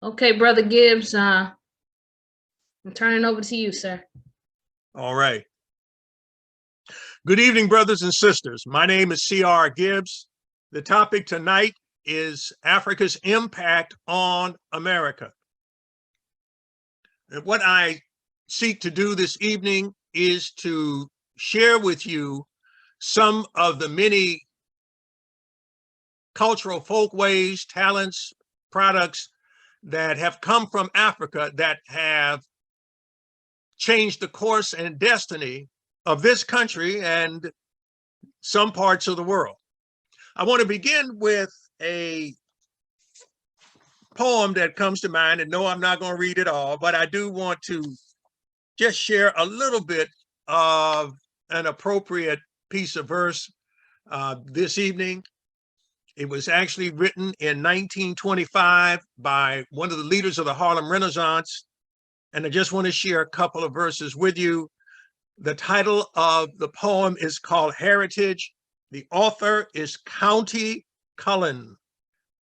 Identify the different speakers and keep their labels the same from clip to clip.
Speaker 1: Okay, Brother Gibbs, I'm turning over to you, sir.
Speaker 2: All right. Good evening, brothers and sisters. My name is C.R. Gibbs. The topic tonight is Africa's impact on America. And what I seek to do this evening is to share with you some of the many cultural folkways, talents, products that have come from Africa that have changed the course and destiny of this country and some parts of the world. I want to begin with a poem that comes to mind, and no, I'm not going to read it all, but I do want to just share a little bit of an appropriate piece of verse this evening. It was actually written in 1925 by one of the leaders of the Harlem Renaissance, and I just want to share a couple of verses with you. The title of the poem is called Heritage. The author is Countee Cullen.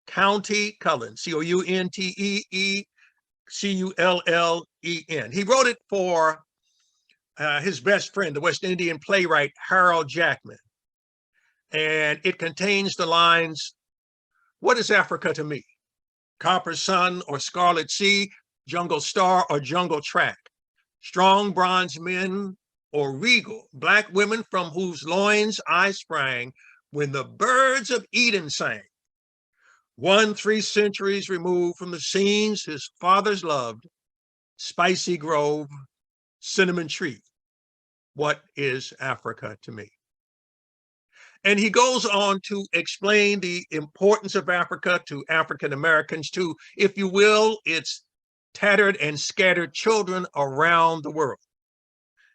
Speaker 2: Countee Cullen, Counteecullen. He wrote it for his best friend, the West Indian playwright Harold Jackman. And it contains the lines, "What is Africa to me? Copper sun or scarlet sea, jungle star or jungle track, strong bronze men or regal black women from whose loins I sprang when the birds of Eden sang. 3 centuries removed from the scenes his fathers loved, spicy grove, cinnamon tree. What is Africa to me?" And he goes on to explain the importance of Africa to African Americans, to, if you will, its tattered and scattered children around the world.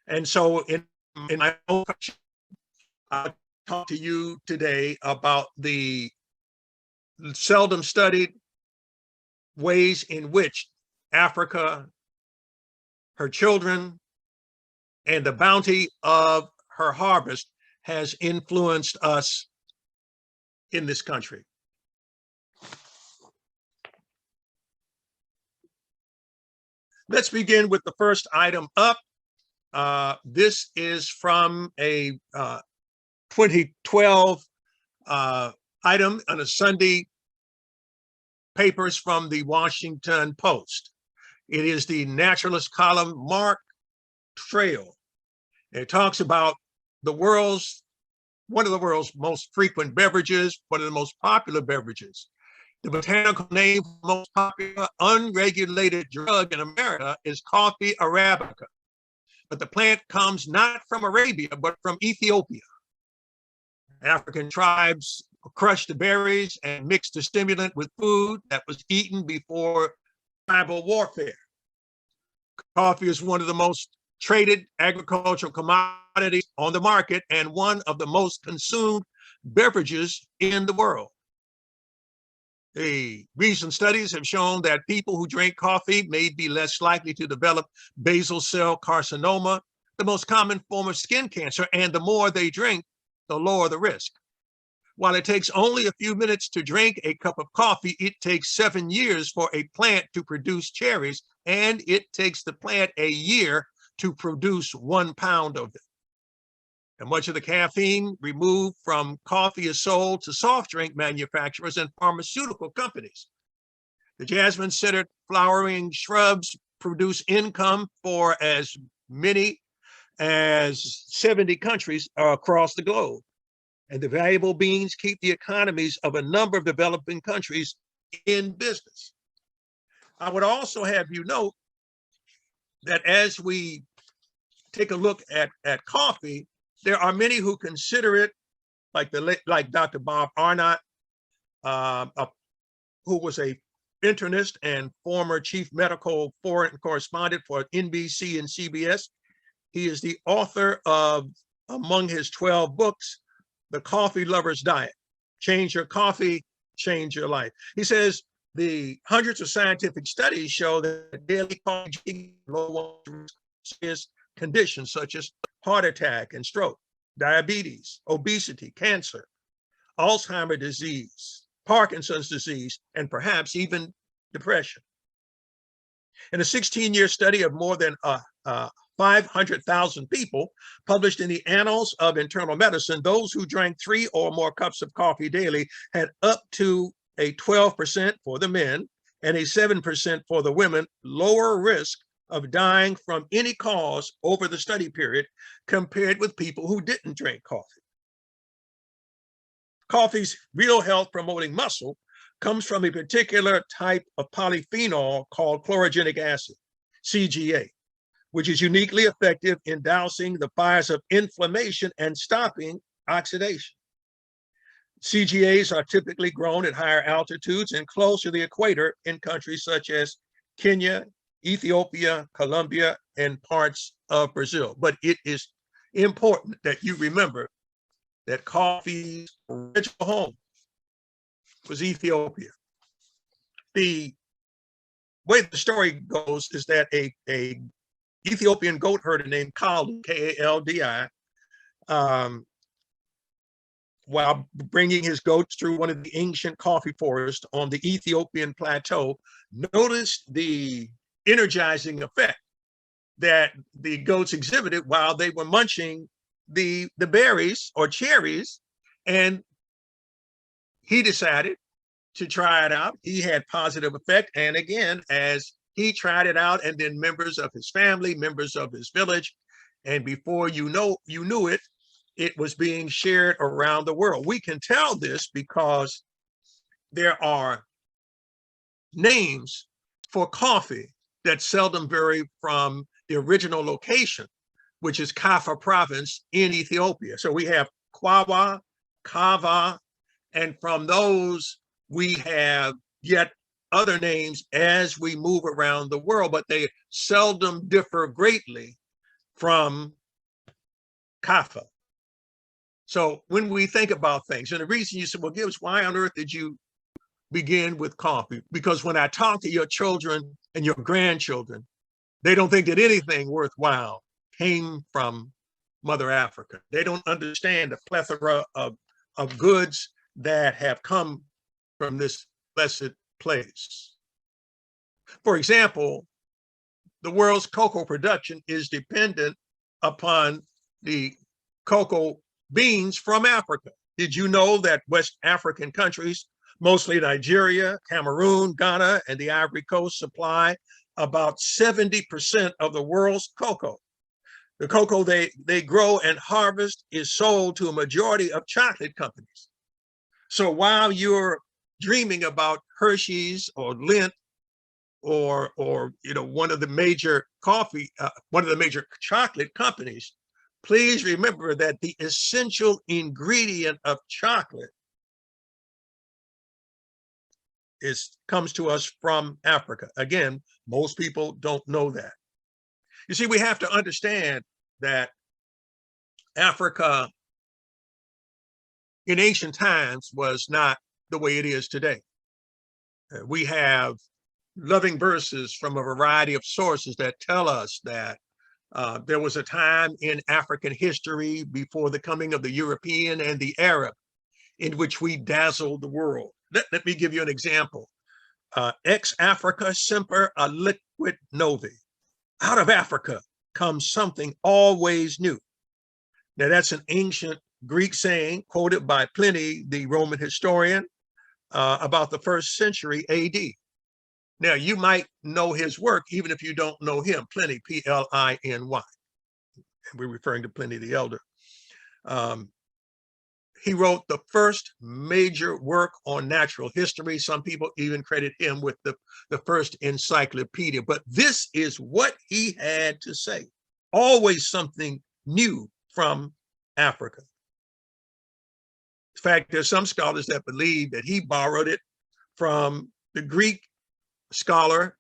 Speaker 2: And so in my own question, I'll talk to you today about the seldom studied ways in which Africa, her children, and the bounty of her harvest has influenced us in this country. Let's begin with the first item up. This is from a 2012 item on a Sunday papers from the Washington Post. It is the naturalist column Mark Trail. It talks about one of the world's most frequent beverages, one of the most popular beverages. The botanical name for the most popular unregulated drug in America is coffee arabica. But the plant comes not from Arabia, but from Ethiopia. African tribes crushed the berries and mixed the stimulant with food that was eaten before tribal warfare. Coffee is one of the most traded agricultural commodities on the market and one of the most consumed beverages in the world. The recent studies have shown that people who drink coffee may be less likely to develop basal cell carcinoma, the most common form of skin cancer, and the more they drink, the lower the risk. While it takes only a few minutes to drink a cup of coffee, it takes 7 years for a plant to produce cherries, and it takes the plant a year to produce 1 pound of them. And much of the caffeine removed from coffee is sold to soft drink manufacturers and pharmaceutical companies. The jasmine-centered flowering shrubs produce income for as many as 70 countries across the globe. And the valuable beans keep the economies of a number of developing countries in business. I would also have you note that as we take a look at coffee, there are many who consider it, like Dr. Bob Arnott, who was a internist and former chief medical foreign correspondent for NBC and CBS. He is the author of, among his 12 books, The Coffee Lover's Diet. Change your coffee, change your life. He says the hundreds of scientific studies show that daily coffee low conditions such as heart attack and stroke, diabetes, obesity, cancer, Alzheimer's disease, Parkinson's disease, and perhaps even depression. In a 16-year study of more than 500,000 people published in the Annals of Internal Medicine, those who drank 3 or more cups of coffee daily had up to a 12% for the men and a 7% for the women lower risk of dying from any cause over the study period compared with people who didn't drink coffee. Coffee's real health promoting muscle comes from a particular type of polyphenol called chlorogenic acid, CGA, which is uniquely effective in dousing the fires of inflammation and stopping oxidation. CGAs are typically grown at higher altitudes and close to the equator in countries such as Kenya, Ethiopia, Colombia, and parts of Brazil. But it is important that you remember that coffee's original home was Ethiopia. The way the story goes is that a Ethiopian goat herder named Kaldi, K-A-L-D-I, while bringing his goats through one of the ancient coffee forests on the Ethiopian plateau, noticed the energizing effect that the goats exhibited while they were munching the berries or cherries, and he decided to try it out. He had positive effect, and again, as he tried it out, and then members of his family, members of his village, and before you knew it, it was being shared around the world. We can tell this because there are names for coffee that seldom vary from the original location, which is Kaffa province in Ethiopia. So we have Kwawa, Kava, and from those we have yet other names as we move around the world, but they seldom differ greatly from Kaffa. So when we think about things, and the reason you said, well, Gibbs, why on earth did you begin with coffee? Because when I talk to your children and your grandchildren, they don't think that anything worthwhile came from Mother Africa. They don't understand the plethora of goods that have come from this blessed place. For example, the world's cocoa production is dependent upon the cocoa beans from Africa. Did you know that West African countries, mostly Nigeria, Cameroon, Ghana, and the Ivory Coast, supply about 70% of the world's cocoa? The cocoa they grow and harvest is sold to a majority of chocolate companies. So while you're dreaming about Hershey's or Lindt or one of the major chocolate companies, please remember that the essential ingredient of chocolate comes to us from Africa. Again, most people don't know that. You see, we have to understand that Africa in ancient times was not the way it is today. We have loving verses from a variety of sources that tell us that there was a time in African history before the coming of the European and the Arab in which we dazzled the world. Let me give you an example. Ex Africa semper a liquid novi. Out of Africa comes something always new. Now that's an ancient Greek saying quoted by Pliny, the Roman historian, about the 1st century AD. Now, you might know his work even if you don't know him, Pliny, P-L-I-N-Y. We're referring to Pliny the Elder. He wrote the first major work on natural history. Some people even credit him with the first encyclopedia. But this is what he had to say. Always something new from Africa. In fact, there's some scholars that believe that he borrowed it from the Greek scholar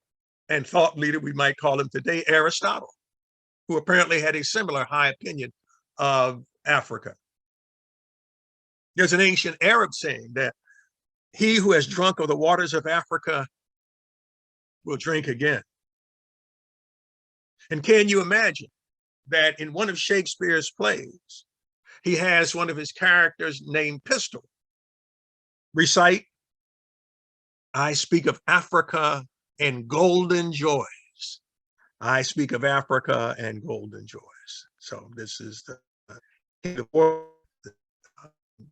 Speaker 2: and thought leader, we might call him today, Aristotle, who apparently had a similar high opinion of Africa. There's an ancient Arab saying that he who has drunk of the waters of Africa will drink again. And can you imagine that in one of Shakespeare's plays, he has one of his characters named Pistol recite, I speak of Africa and golden joys. I speak of Africa and golden joys. So this is the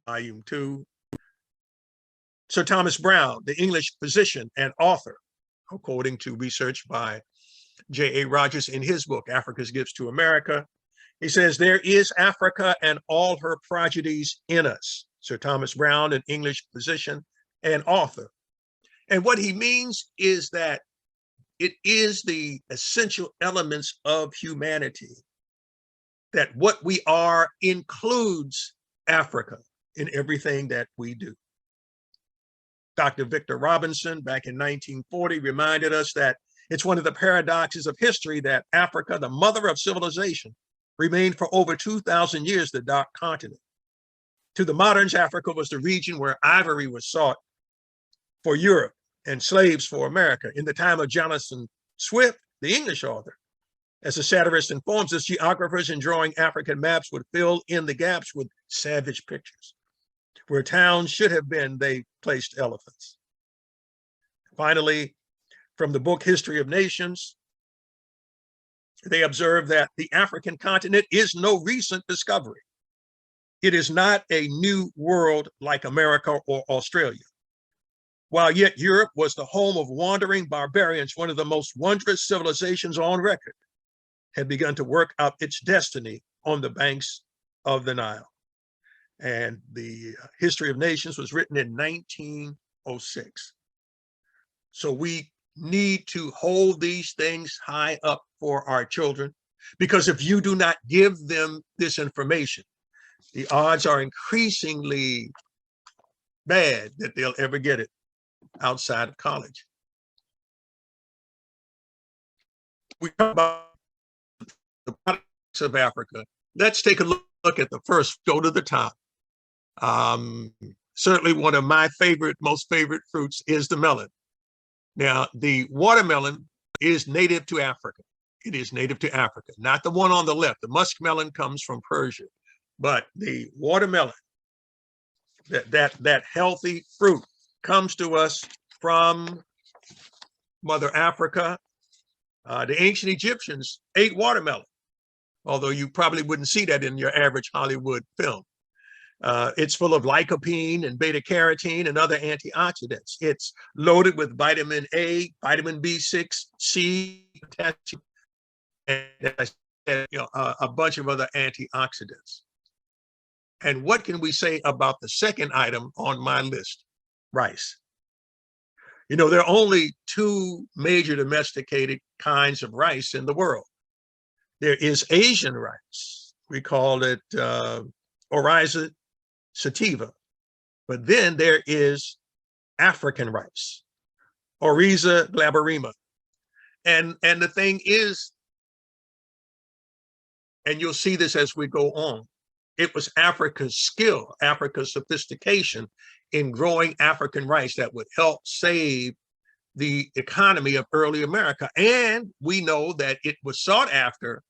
Speaker 2: volume 2. Sir Thomas Browne, the English physician and author, according to research by J.A. Rogers in his book, Africa's Gifts to America, he says, there is Africa and all her prodigies in us. Sir Thomas Browne, an English physician and author. And what he means is that it is the essential elements of humanity, that what we are includes Africa in everything that we do. Dr. Victor Robinson, back in 1940, reminded us that it's one of the paradoxes of history that Africa, the mother of civilization, remained for over 2,000 years the dark continent. To the moderns, Africa was the region where ivory was sought for Europe and slaves for America. In the time of Jonathan Swift, the English author, as the satirist informs us, geographers in drawing African maps would fill in the gaps with savage pictures. Where towns should have been, they placed elephants. Finally, from the book History of Nations, they observe that the African continent is no recent discovery. It is not a new world like America or Australia. While yet Europe was the home of wandering barbarians, one of the most wondrous civilizations on record had begun to work out its destiny on the banks of the Nile. And the History of Nations was written in 1906. So we need to hold these things high up for our children, because if you do not give them this information, the odds are increasingly bad that they'll ever get it outside of college. We talk about the products of Africa. Let's take a look at the first, go to the top. Certainly one of my most favorite fruits is the melon. Now, the watermelon is native to Africa. It is native to Africa, not the one on the left. The muskmelon comes from Persia, but the watermelon, that healthy fruit, comes to us from Mother Africa. The ancient Egyptians ate watermelon, although you probably wouldn't see that in your average Hollywood film. It's full of lycopene and beta carotene and other antioxidants. It's loaded with vitamin A, vitamin B6, C, potassium, and as I said, a bunch of other antioxidants. And what can we say about the second item on my list? Rice. There are only 2 major domesticated kinds of rice in the world. There is Asian rice. We call it Oryza sativa. But then there is African rice, Oryza glaberrima. And the thing is, and you'll see this as we go on, it was Africa's skill, Africa's sophistication in growing African rice that would help save the economy of early America. And we know that it was sought after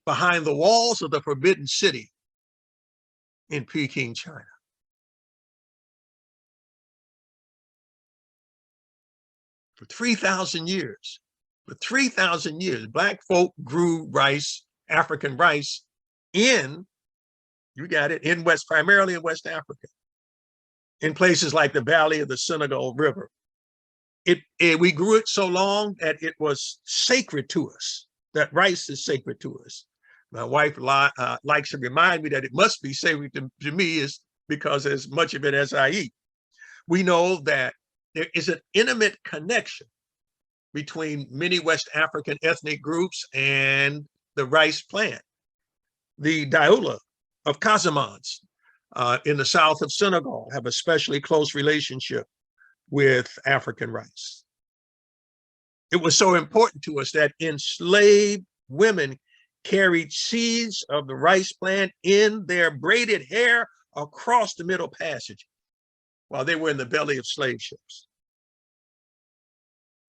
Speaker 2: behind the walls of the Forbidden City in Peking, China. For 3,000 years, Black folk grew rice, African rice, primarily in West Africa, in places like the valley of the Senegal River. We grew it so long that it was sacred to us, that rice is sacred to us. My wife likes to remind me that it must be sacred to me, is because as much of it as I eat. We know that there is an intimate connection between many West African ethnic groups and the rice plant. The Dioula of Casamance in the south of Senegal have a especially close relationship with African rice. It was so important to us that enslaved women carried seeds of the rice plant in their braided hair across the Middle Passage while they were in the belly of slave ships.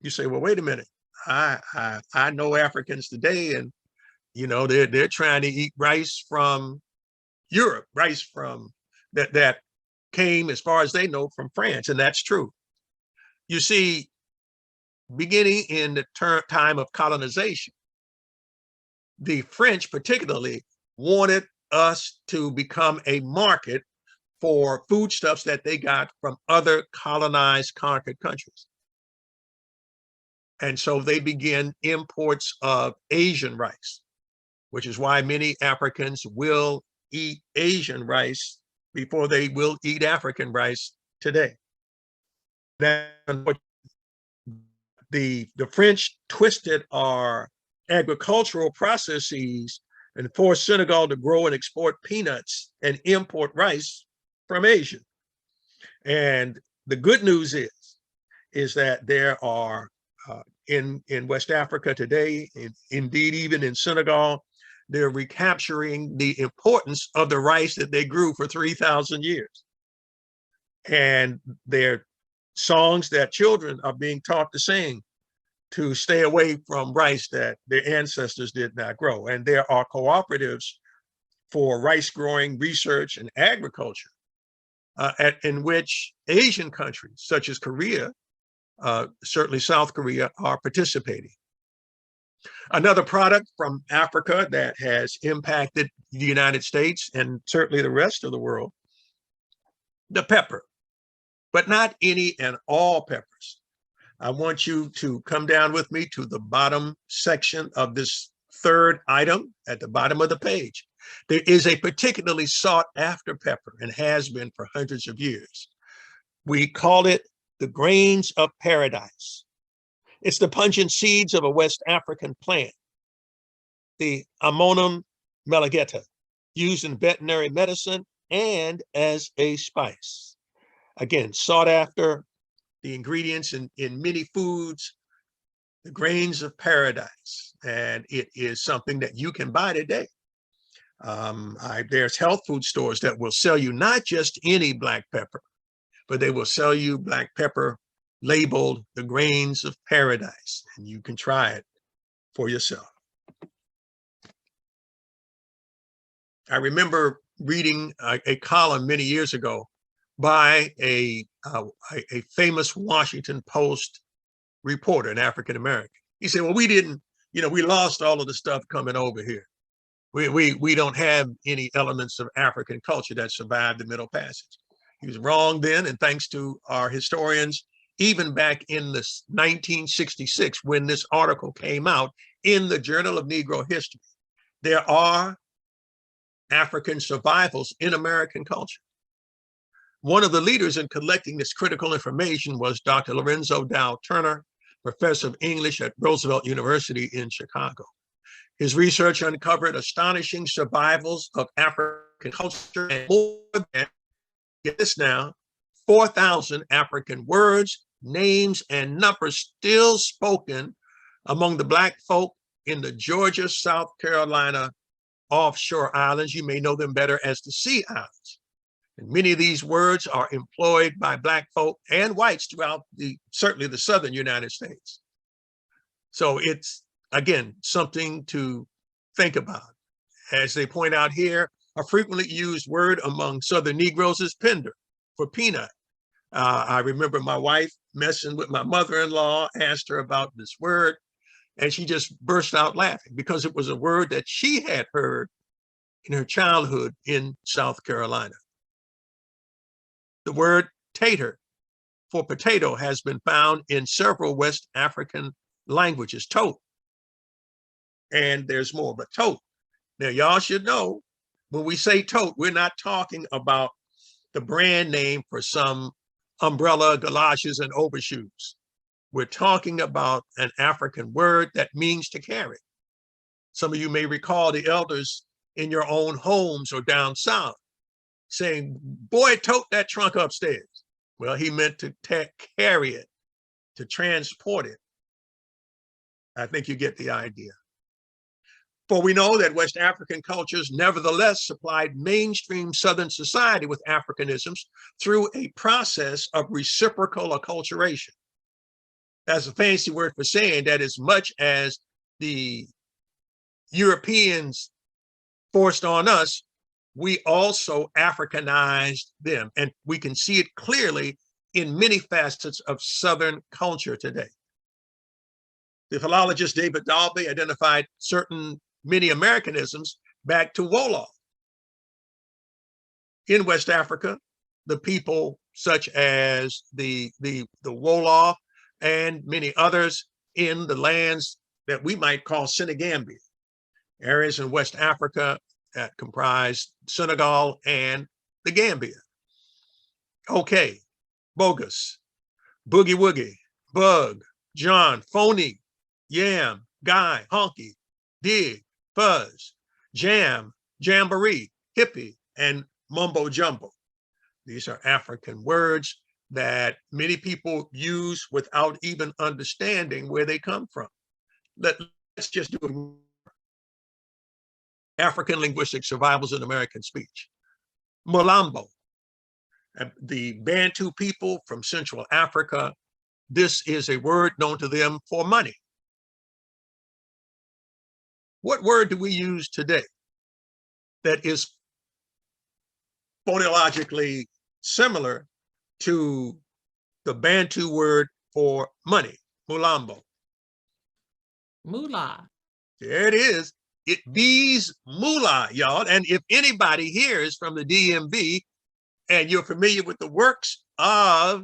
Speaker 2: You say, well, wait a minute. I know Africans today, and they're trying to eat rice from Europe, rice from that came, as far as they know, from France, and that's true. You see, beginning in the time of colonization, the French particularly wanted us to become a market for foodstuffs that they got from other colonized, conquered countries. And so they began imports of Asian rice, which is why many Africans will eat Asian rice before they will eat African rice today. Now, the French twisted our agricultural processes and forced Senegal to grow and export peanuts and import rice from Asia. And the good news is that there are in West Africa today, indeed even in Senegal, they're recapturing the importance of the rice that they grew for 3,000 years. And they're songs that children are being taught to sing to stay away from rice that their ancestors did not grow. And there are cooperatives for rice growing research and agriculture in which Asian countries, such as Korea, certainly South Korea, are participating. Another product from Africa that has impacted the United States and certainly the rest of the world, the pepper, but not any and all peppers. I want you to come down with me to the bottom section of this third item at the bottom of the page. There is a particularly sought after pepper and has been for hundreds of years. We call it the grains of paradise. It's the pungent seeds of a West African plant, the Ammonium melageta, used in veterinary medicine and as a spice. Again, sought after, the ingredients in many foods, the grains of paradise, and it is something that you can buy today. There's health food stores that will sell you not just any black pepper, but they will sell you black pepper labeled the grains of paradise, and you can try it for yourself. I remember reading a column many years ago by a famous Washington Post reporter, an African-American. He said, well, we didn't, we lost all of the stuff coming over here. We don't have any elements of African culture that survived the Middle Passage. He was wrong then, and thanks to our historians, even back in this 1966, when this article came out in the Journal of Negro History, there are African survivals in American culture. One of the leaders in collecting this critical information was Dr. Lorenzo Dow Turner, professor of English at Roosevelt University in Chicago. His research uncovered astonishing survivals of African culture and more than, get this now, 4,000 African words, names, and numbers still spoken among the Black folk in the Georgia, South Carolina offshore islands. You may know them better as the Sea Islands. And many of these words are employed by Black folk and whites throughout certainly the southern United States. So it's, again, something to think about. As they point out here, a frequently used word among Southern Negroes is pender, for peanut. I remember my wife messing with my mother-in-law, asked her about this word, and she just burst out laughing because it was a word that she had heard in her childhood in South Carolina. The word tater for potato has been found in several West African languages, tote. And there's more, but tote. Now, y'all should know, when we say tote, we're not talking about the brand name for some umbrella, galoshes, and overshoes. We're talking about an African word that means to carry. Some of you may recall the elders in your own homes or down south saying, boy, tote that trunk upstairs. Well, he meant to carry it, to transport it. I think you get the idea. For we know that West African cultures nevertheless supplied mainstream Southern society with Africanisms through a process of reciprocal acculturation. That's a fancy word for saying that as much as the Europeans forced on us, we also Africanized them. And we can see it clearly in many facets of Southern culture today. The philologist David Dalby identified certain many Americanisms back to Wolof. In West Africa, the people such as the Wolof and many others in the lands that we might call Senegambia, areas in West Africa that comprise Senegal and the Gambia. Okay, bogus, boogie woogie, bug, John, phony, yam, guy, honky, dig, fuzz, jam, jamboree, hippie, and mumbo jumbo. These are African words that many people use without even understanding where they come from. Let's just do it. African linguistic survivals in American speech. Mulambo, the Bantu people from Central Africa. This is a word known to them for money. What word do we use today that is phonologically similar to the Bantu word for money, mulambo?
Speaker 3: Moolah.
Speaker 2: There it is. It bees moolah, y'all. And if anybody here is from the DMV and you're familiar with the works of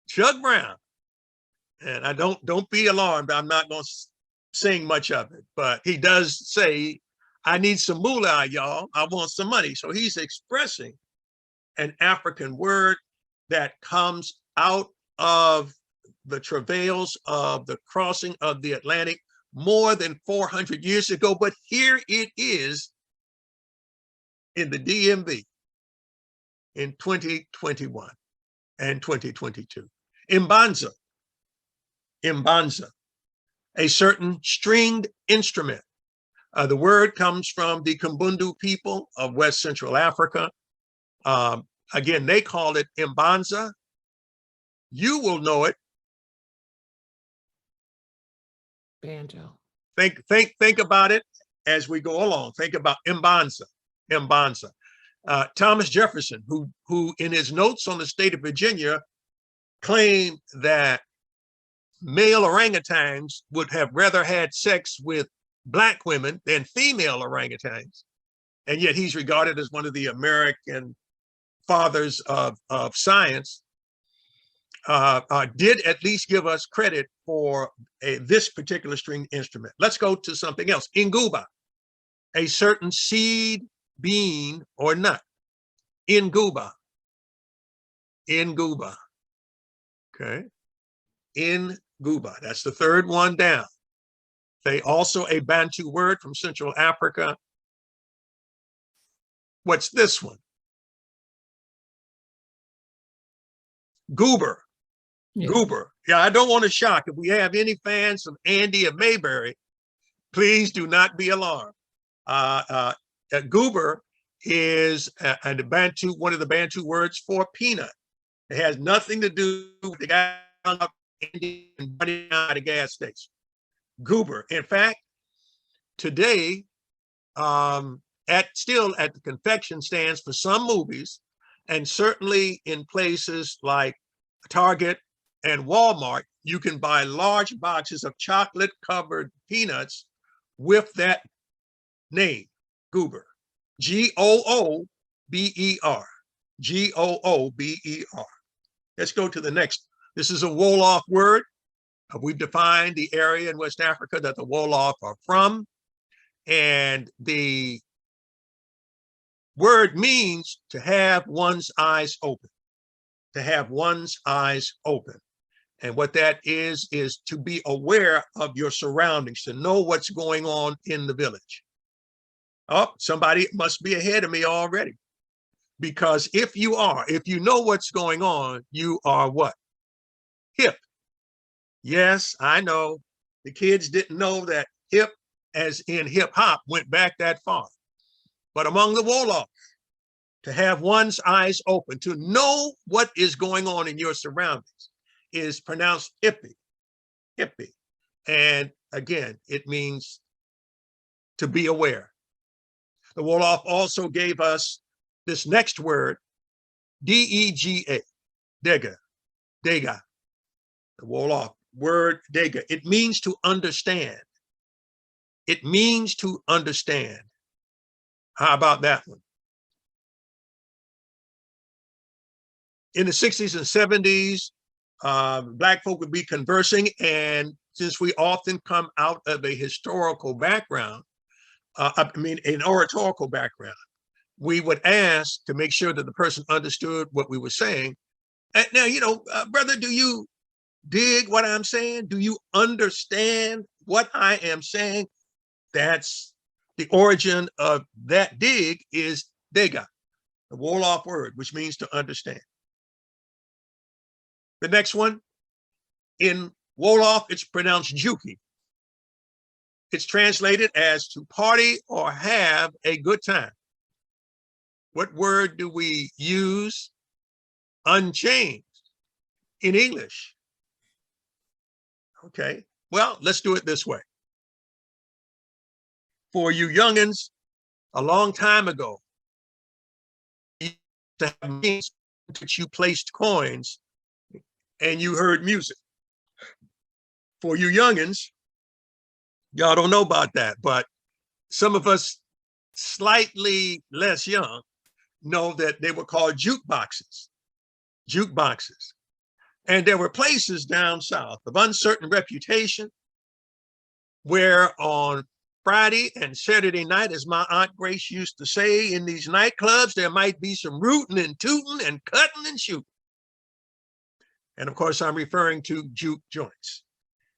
Speaker 2: Chuck Brown, and I don't be alarmed, I'm not going to sing much of it, but he does say, I need some moolah, y'all. I want some money. So he's expressing an African word that comes out of the travails of the crossing of the Atlantic more than 400 years ago. But here it is in the DMV in 2021 and 2022. Imbanza, a certain stringed instrument. The word comes from the Kumbundu people of West Central Africa. Again, they call it imbanza. You will know it.
Speaker 3: Banjo.
Speaker 2: Think about it as we go along. Think about imbanza. Thomas Jefferson, who in his notes on the state of Virginia claimed that male orangutans would have rather had sex with Black women than female orangutans. And yet he's regarded as one of the American fathers of science, did at least give us credit for this particular stringed instrument. Let's go to something else. Inguba, a certain seed, bean, or nut. Inguba. Okay. Inguba. That's the third one down. They also a Bantu word from Central Africa. What's this one? Goober.
Speaker 3: Yeah.
Speaker 2: Goober. Yeah, I don't want to shock. If we have any fans of Andy of Mayberry, please do not be alarmed. Goober is one of the Bantu words for peanut. It has nothing to do with the guy up Andy and running out of the gas station. Goober. In fact, today, still at the confection stands for some movies, and certainly in places like Target and Walmart, you can buy large boxes of chocolate-covered peanuts with that name, Goober. Goober. Goober. Let's go to the next. This is a Wolof word. We've defined the area in West Africa that the Wolof are from, and the word means to have one's eyes open. To have one's eyes open. And what that is to be aware of your surroundings, to know what's going on in the village. Oh, somebody must be ahead of me already. Because if you know what's going on, you are what? Hip. Yes, I know. The kids didn't know that hip, as in hip hop, went back that far. But among the Wolof, to have one's eyes open, to know what is going on in your surroundings, is pronounced hippie. And again, it means to be aware. The Wolof also gave us this next word, D-E-G-A, dega. The Wolof word dega. It means to understand. It means to understand. How about that one? In the 60s and 70s, Black folk would be conversing, and since we often come out of a historical background, an oratorical background, we would ask to make sure that the person understood what we were saying. And now, brother, do you dig what I'm saying? Do you understand what I am saying? That's the origin of that dig is dega, the Wolof word, which means to understand. The next one, in Wolof, it's pronounced juki. It's translated as to party or have a good time. What word do we use unchanged in English? Okay, well, let's do it this way. For you youngins, a long time ago, you used to have means that you placed coins and you heard music. For you youngins, y'all don't know about that, but some of us slightly less young know that they were called jukeboxes. Jukeboxes. And there were places down south of uncertain reputation where on Friday and Saturday night, as my Aunt Grace used to say, in these nightclubs, there might be some rooting and tooting and cutting and shooting. And of course, I'm referring to juke joints.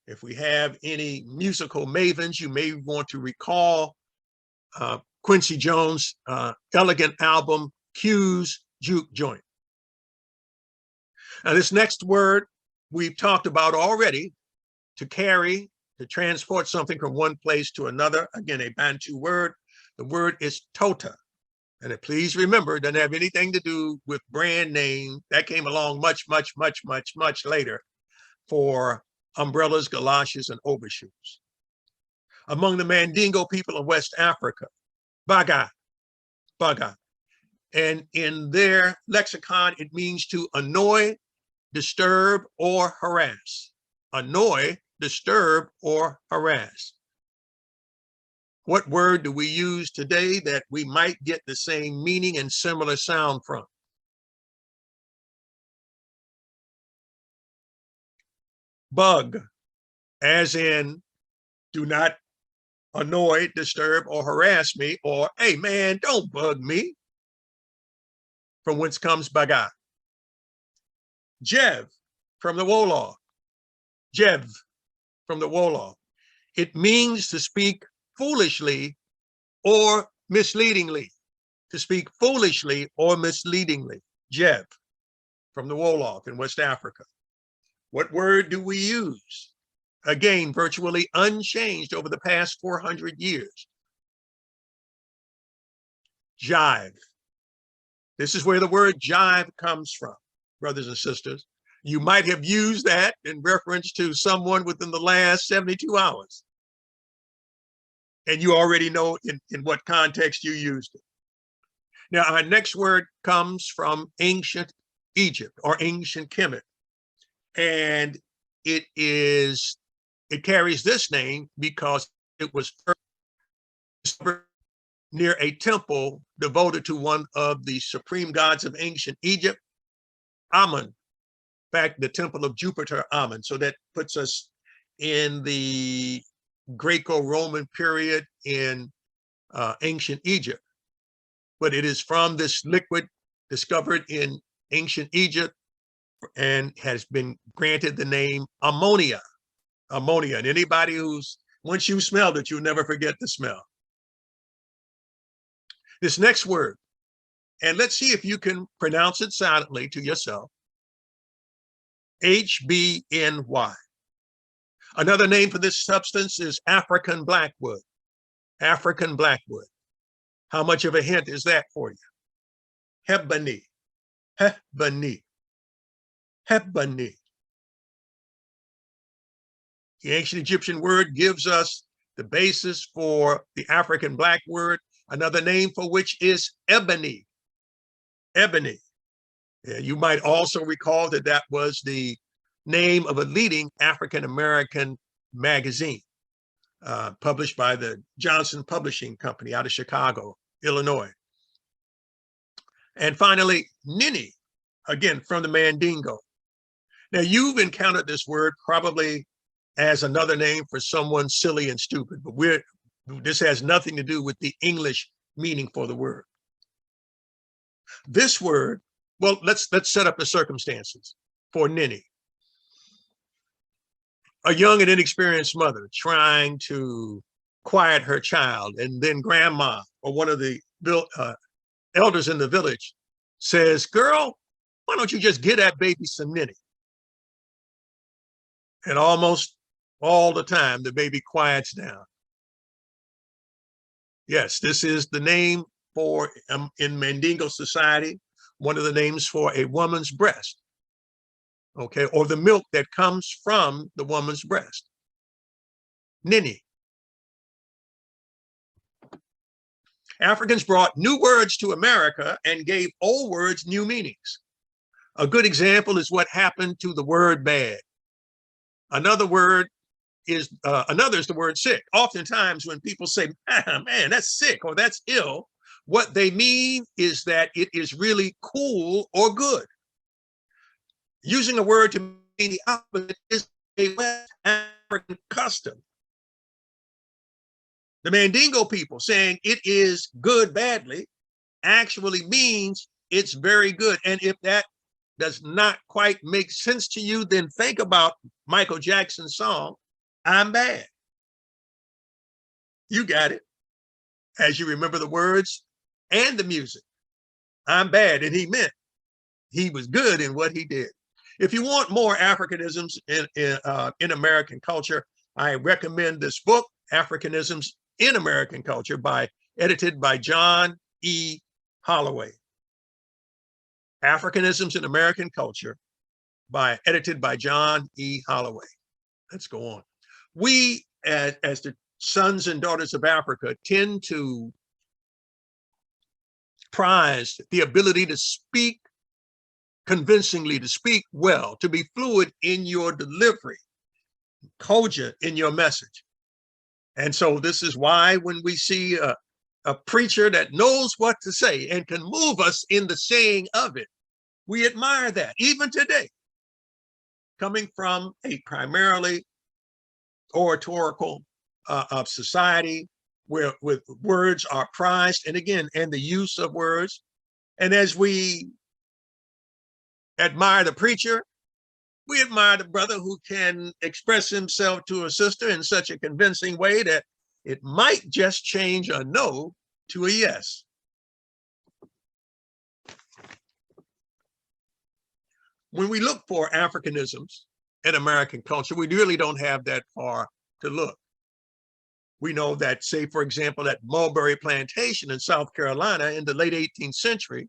Speaker 2: If we have any musical mavens, you may want to recall Quincy Jones' elegant album, Q's Juke Joint. Now, this next word we've talked about already, to carry, to transport something from one place to another. Again, a Bantu word. The word is tota. And please remember, it doesn't have anything to do with brand name. That came along much, much, much, much, much later for umbrellas, galoshes, and overshoes. Among the Mandingo people of West Africa, baga, baga. And in their lexicon, it means to annoy, disturb, or harass. Annoy, disturb, or harass. What word do we use today that we might get the same meaning and similar sound from? Bug, as in do not annoy, disturb, or harass me, or hey man, don't bug me, from whence comes baga. Jev, from the Wolof. Jev, from the Wolof. It means to speak foolishly or misleadingly. To speak foolishly or misleadingly. Jev, from the Wolof in West Africa. What word do we use? Again, virtually unchanged over the past 400 years. Jive. This is where the word jive comes from, brothers and sisters. You might have used that in reference to someone within the last 72 hours. And you already know in what context you used it. Now, our next word comes from ancient Egypt or ancient Kemet. And it carries this name because it was first near a temple devoted to one of the supreme gods of ancient Egypt, Amun. In fact, the temple of Jupiter, Amun. So that puts us in the Greco-Roman period in ancient Egypt. But it is from this liquid discovered in ancient Egypt and has been granted the name ammonia. Ammonia. And anybody who's, once you smelled it, you'll never forget the smell. This next word, and let's see if you can pronounce it silently to yourself. HBNY. Another name for this substance is African blackwood. African blackwood. How much of a hint is that for you? Hebony. Hebony. Hebony. The ancient Egyptian word gives us the basis for the African black word, another name for which is ebony. Ebony. You might also recall that that was the name of a leading African-American magazine. published by the Johnson Publishing Company out of Chicago, Illinois. And finally, ninny, again, from the Mandingo. Now, you've encountered this word probably as another name for someone silly and stupid, but this has nothing to do with the English meaning for the word. This word, well, let's set up the circumstances for ninny. A young and inexperienced mother trying to quiet her child, and then grandma or one of the elders in the village says, "Girl, why don't you just give that baby some ninny?" And almost all the time, the baby quiets down. Yes, this is the name for, in Mandingo society, one of the names for a woman's breast, okay, or the milk that comes from the woman's breast. Ninny. Africans brought new words to America and gave old words new meanings. A good example is what happened to the word bad. Another is the word sick. Oftentimes when people say, man, that's sick or that's ill, what they mean is that it is really cool or good. Using a word to mean the opposite is a West African custom. The Mandingo people saying it is good badly actually means it's very good. And if that does not quite make sense to you, then think about Michael Jackson's song, "I'm Bad." You got it, as you remember the words and the music. I'm bad, and he meant he was good in what he did. If you want more Africanisms in American culture, I recommend this book, Africanisms in American Culture, edited by John E. Holloway. Africanisms in American Culture, edited by John E. Holloway. Let's go on. We, as the sons and daughters of Africa, tend to prize the ability to speak convincingly, to speak well, to be fluid in your delivery, cogent in your message. And so this is why when we see a preacher that knows what to say and can move us in the saying of it, we admire that, even today, coming from a primarily oratorical of society where words are prized, and again, and the use of words. And as we admire the preacher, we admire the brother who can express himself to a sister in such a convincing way that it might just change a no to a yes. When we look for Africanisms in American culture, we really don't have that far to look. We know that, say, for example, at Mulberry Plantation in South Carolina in the late 18th century,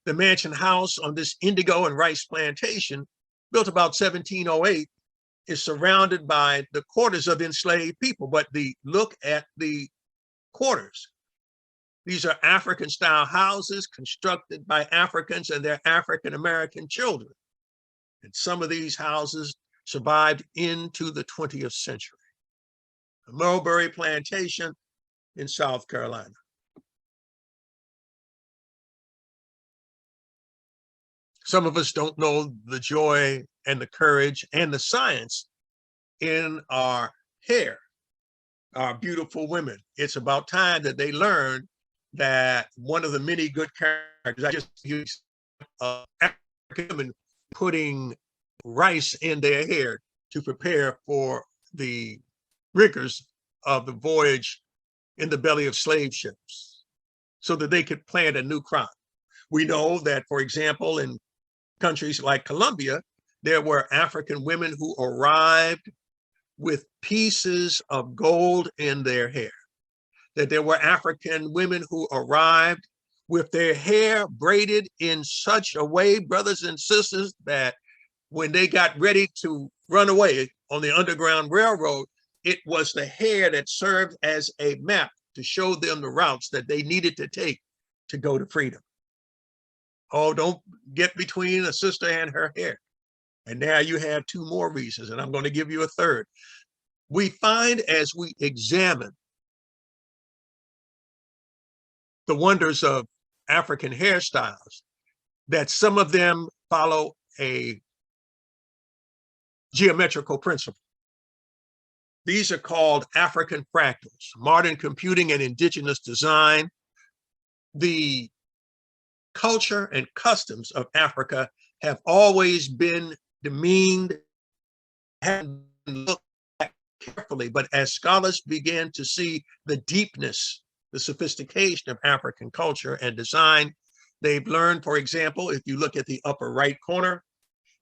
Speaker 2: the mansion house on this indigo and rice plantation, built about 1708, is surrounded by the quarters of enslaved people. But look at the quarters. These are African-style houses constructed by Africans and their African-American children. And some of these houses survived into the 20th century. The Mulberry Plantation in South Carolina. Some of us don't know the joy and the courage and the science in our hair, our beautiful women. It's about time that they learn that one of the many good characters, I just used African women putting rice in their hair to prepare for the rigors of the voyage in the belly of slave ships so that they could plant a new crop. We know that, for example, in countries like Colombia, there were African women who arrived with pieces of gold in their hair, that there were African women who arrived with their hair braided in such a way, brothers and sisters, that when they got ready to run away on the Underground Railroad, it was the hair that served as a map to show them the routes that they needed to take to go to freedom. Oh, don't get between a sister and her hair. And now you have two more reasons, and I'm going to give you a third. We find as we examine the wonders of African hairstyles that some of them follow a geometrical principle. These are called African fractals. Modern computing and indigenous design, the culture and customs of Africa have always been demeaned, haven't been looked at carefully, but as scholars began to see the deepness, the sophistication of African culture and design, they've learned, for example, if you look at the upper right corner,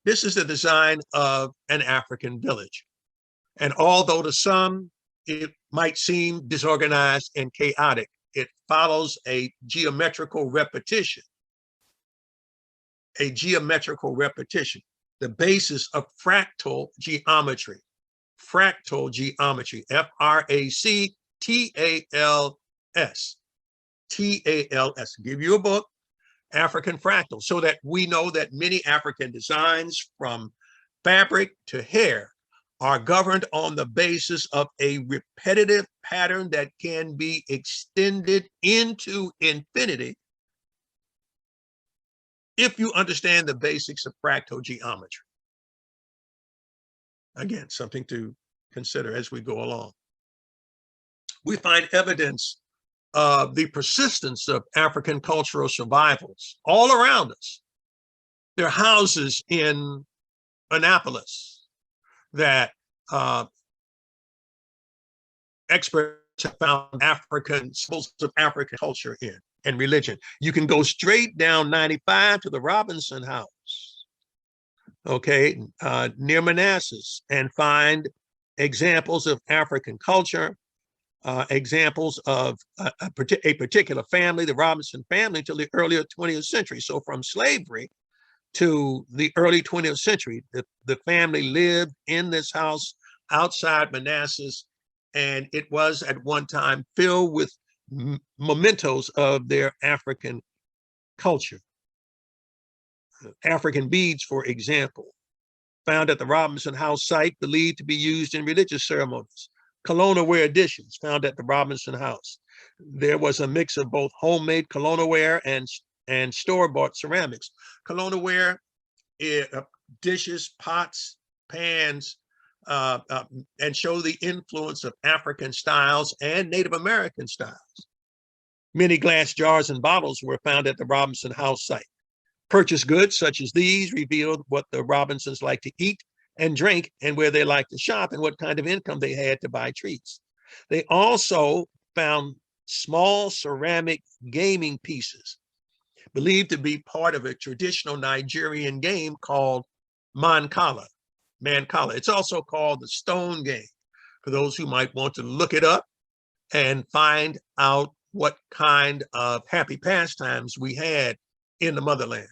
Speaker 2: this is the design of an African village. And although to some, it might seem disorganized and chaotic, it follows a geometrical repetition. A geometrical repetition, the basis of fractal geometry. Fractal geometry, F-R-A-C-T-A-L-S. T-A-L-S. Give you a book, African Fractal, so that we know that many African designs from fabric to hair are governed on the basis of a repetitive pattern that can be extended into infinity if you understand the basics of fractal geometry. Again, something to consider as we go along. We find evidence of the persistence of African cultural survivals all around us. There are houses in Annapolis that experts have found African symbols of African culture in and religion. You can go straight down 95 to the Robinson House, okay, near Manassas, and find examples of African culture, examples of a particular family, the Robinson family, till the earlier 20th century. So from slavery to the early 20th century, the family lived in this house outside Manassas, and it was at one time filled with mementos of their African culture. African beads, for example, found at the Robinson House site, believed to be used in religious ceremonies. Colonial ware additions found at the Robinson House. There was a mix of both homemade colonial ware and store-bought ceramics. Colonial ware, dishes, pots, pans, and show the influence of African styles and Native American styles. Many glass jars and bottles were found at the Robinson House site. Purchased goods such as these revealed what the Robinsons like to eat and drink, and where they like to shop, and what kind of income they had to buy treats. They also found small ceramic gaming pieces, believed to be part of a traditional Nigerian game called Mancala. It's also called the stone game, for those who might want to look it up and find out what kind of happy pastimes we had in the motherland.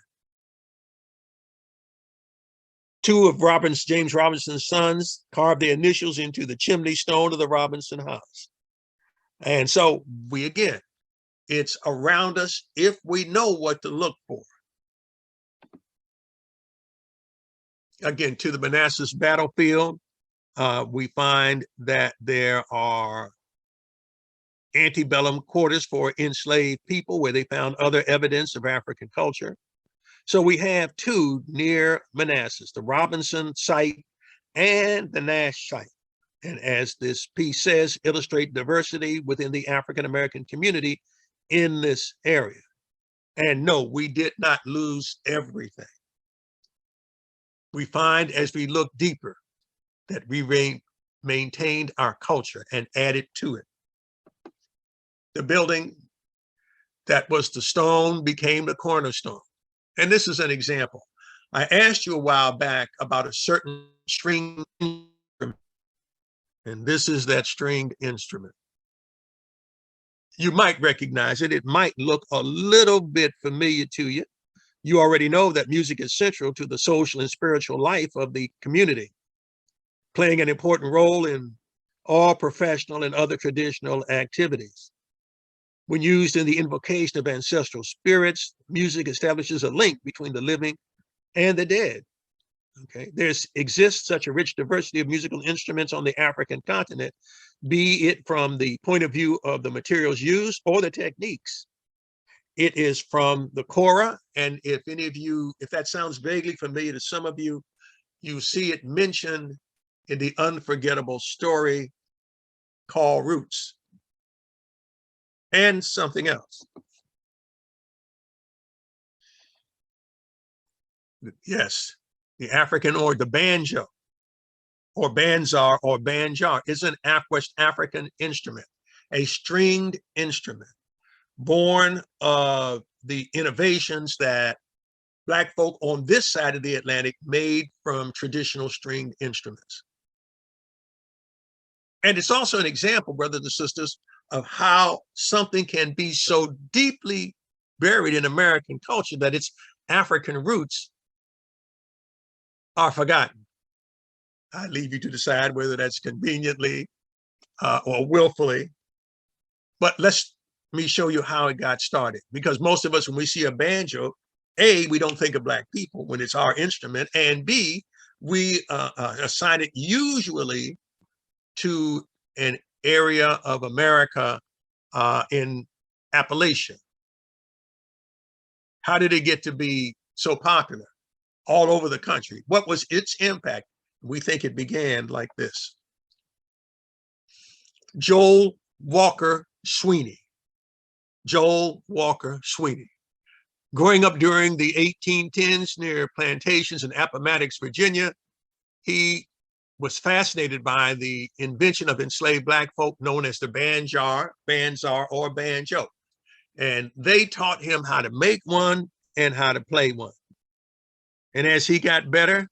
Speaker 2: Two of James Robinson's sons carved their initials into the chimney stone of the Robinson House. And so it's around us if we know what to look for. Again, to the Manassas battlefield, we find that there are antebellum quarters for enslaved people where they found other evidence of African culture. So we have two near Manassas, the Robinson site and the Nash site. And as this piece says, illustrate diversity within the African-American community in this area. And no, we did not lose everything. We find as we look deeper that we maintained our culture and added to it. The building that was the stone became the cornerstone. And this is an example. I asked you a while back about a certain string instrument, and this is that stringed instrument. You might recognize it. It might look a little bit familiar to you. You already know that music is central to the social and spiritual life of the community, playing an important role in all professional and other traditional activities. When used in the invocation of ancestral spirits, music establishes a link between the living and the dead. Okay, there exists such a rich diversity of musical instruments on the African continent, be it from the point of view of the materials used or the techniques. It is from the Kora, and if any of you, if that sounds vaguely familiar to some of you, you see it mentioned in the unforgettable story called Roots, and something else. Yes, the African or the banjo, or banzar or banjar is an West African instrument, a stringed instrument born of the innovations that Black folk on this side of the Atlantic made from traditional stringed instruments. And it's also an example, brothers and sisters, of how something can be so deeply buried in American culture that its African roots are forgotten. I leave you to decide whether that's conveniently or willfully. But let me show you how it got started. Because most of us, when we see a banjo, A, we don't think of Black people when it's our instrument, and B, we assign it usually to an area of America in Appalachia. How did it get to be so popular all over the country? What was its impact? We think it began like this. Joel Walker Sweeney. Joel Walker Sweeney. Growing up during the 1810s near plantations in Appomattox, Virginia, he was fascinated by the invention of enslaved Black folk known as the banzar, or banjo. And they taught him how to make one and how to play one. And as he got better,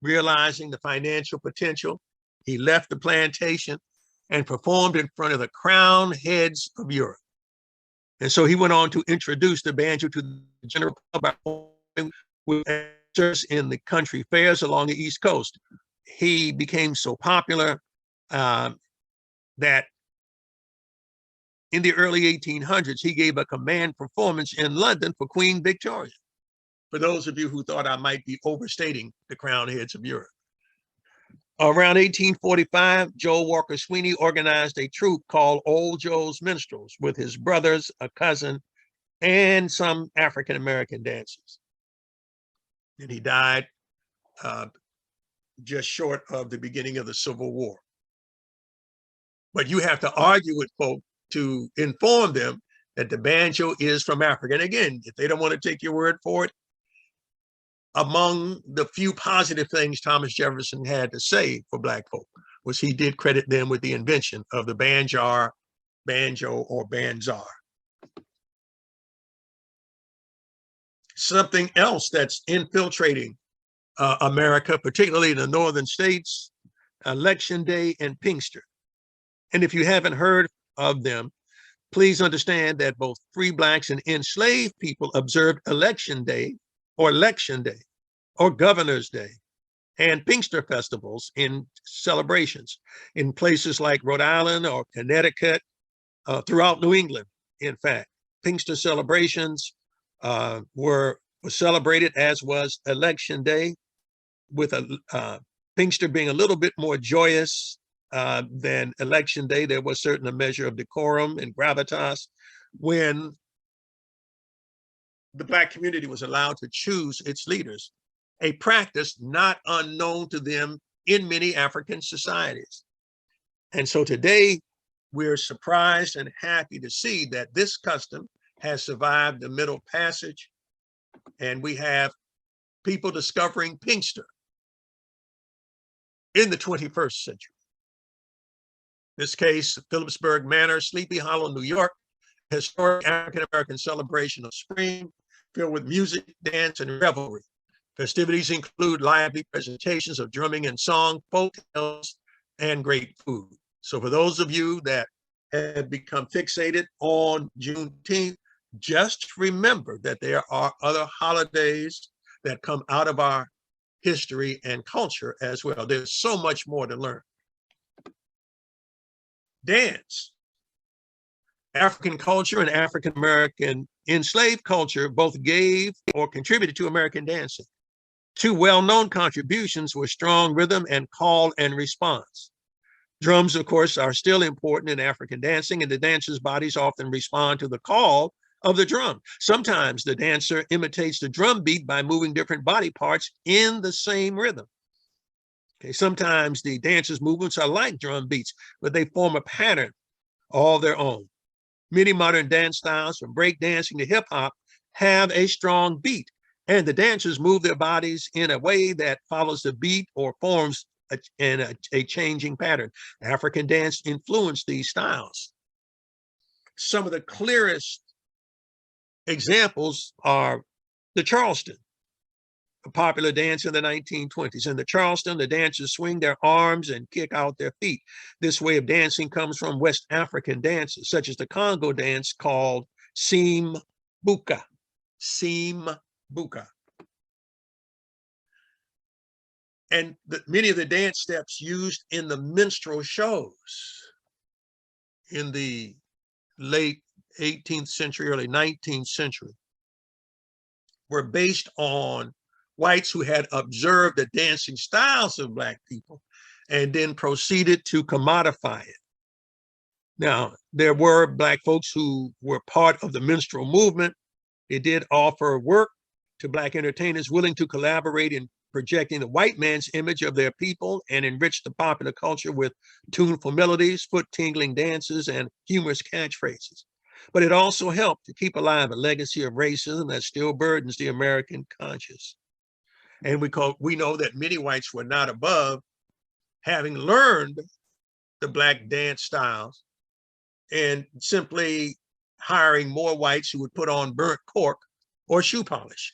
Speaker 2: realizing the financial potential, he left the plantation and performed in front of the crowned heads of Europe. And so he went on to introduce the banjo to the general public with in the country fairs along the East Coast. He became so popular that in the early 1800s, he gave a command performance in London for Queen Victoria. For those of you who thought I might be overstating the crowned heads of Europe. Around 1845, Joel Walker Sweeney organized a troupe called Old Joe's Minstrels with his brothers, a cousin, and some African-American dancers. And he died just short of the beginning of the Civil War. But you have to argue with folk to inform them that the banjo is from Africa. And again, if they don't want to take your word for it, among the few positive things Thomas Jefferson had to say for Black folk was he did credit them with the invention of the banjo, or banzar. Something else that's infiltrating America, particularly in the northern states, Election Day and Pinkster. And if you haven't heard of them, please understand that both free Blacks and enslaved people observed Election Day, or Governor's Day, and Pinkster festivals in celebrations in places like Rhode Island or Connecticut, throughout New England. In fact, Pinkster celebrations were celebrated, as was Election Day, with Pinkster being a little bit more joyous than Election Day. There was certain a measure of decorum and gravitas when the Black community was allowed to choose its leaders, a practice not unknown to them in many African societies. And so today, we're surprised and happy to see that this custom has survived the Middle Passage, and we have people discovering Pinkster in the 21st century. In this case, Phillipsburg Manor, Sleepy Hollow, New York, historic African-American celebration of spring filled with music, dance, and revelry. Festivities include lively presentations of drumming and song, folk tales, and great food. So for those of you that have become fixated on Juneteenth, just remember that there are other holidays that come out of our history and culture as well. There's so much more to learn. Dance. African culture and African-American enslaved culture both gave or contributed to American dancing. Two well-known contributions were strong rhythm and call and response. Drums, of course, are still important in African dancing, and the dancers' bodies often respond to the call of the drum. Sometimes the dancer imitates the drum beat by moving different body parts in the same rhythm. Okay, sometimes the dancers' movements are like drum beats, but they form a pattern all their own. Many modern dance styles, from break dancing to hip hop, have a strong beat, and the dancers move their bodies in a way that follows the beat or forms a changing pattern. African dance influenced these styles. Some of the clearest examples are the Charleston, a popular dance in the 1920s. In the Charleston, the dancers swing their arms and kick out their feet. This way of dancing comes from West African dances, such as the Congo dance called Simbuka. Simbuka. And many of the dance steps used in the minstrel shows in the late 18th century, early 19th century were based on whites who had observed the dancing styles of Black people and then proceeded to commodify it. Now, there were Black folks who were part of the minstrel movement. It did offer work to Black entertainers willing to collaborate in projecting the white man's image of their people and enrich the popular culture with tuneful melodies, foot-tingling dances, and humorous catchphrases. But it also helped to keep alive a legacy of racism that still burdens the American conscience. And we know that many whites were not above having learned the Black dance styles and simply hiring more whites who would put on burnt cork or shoe polish.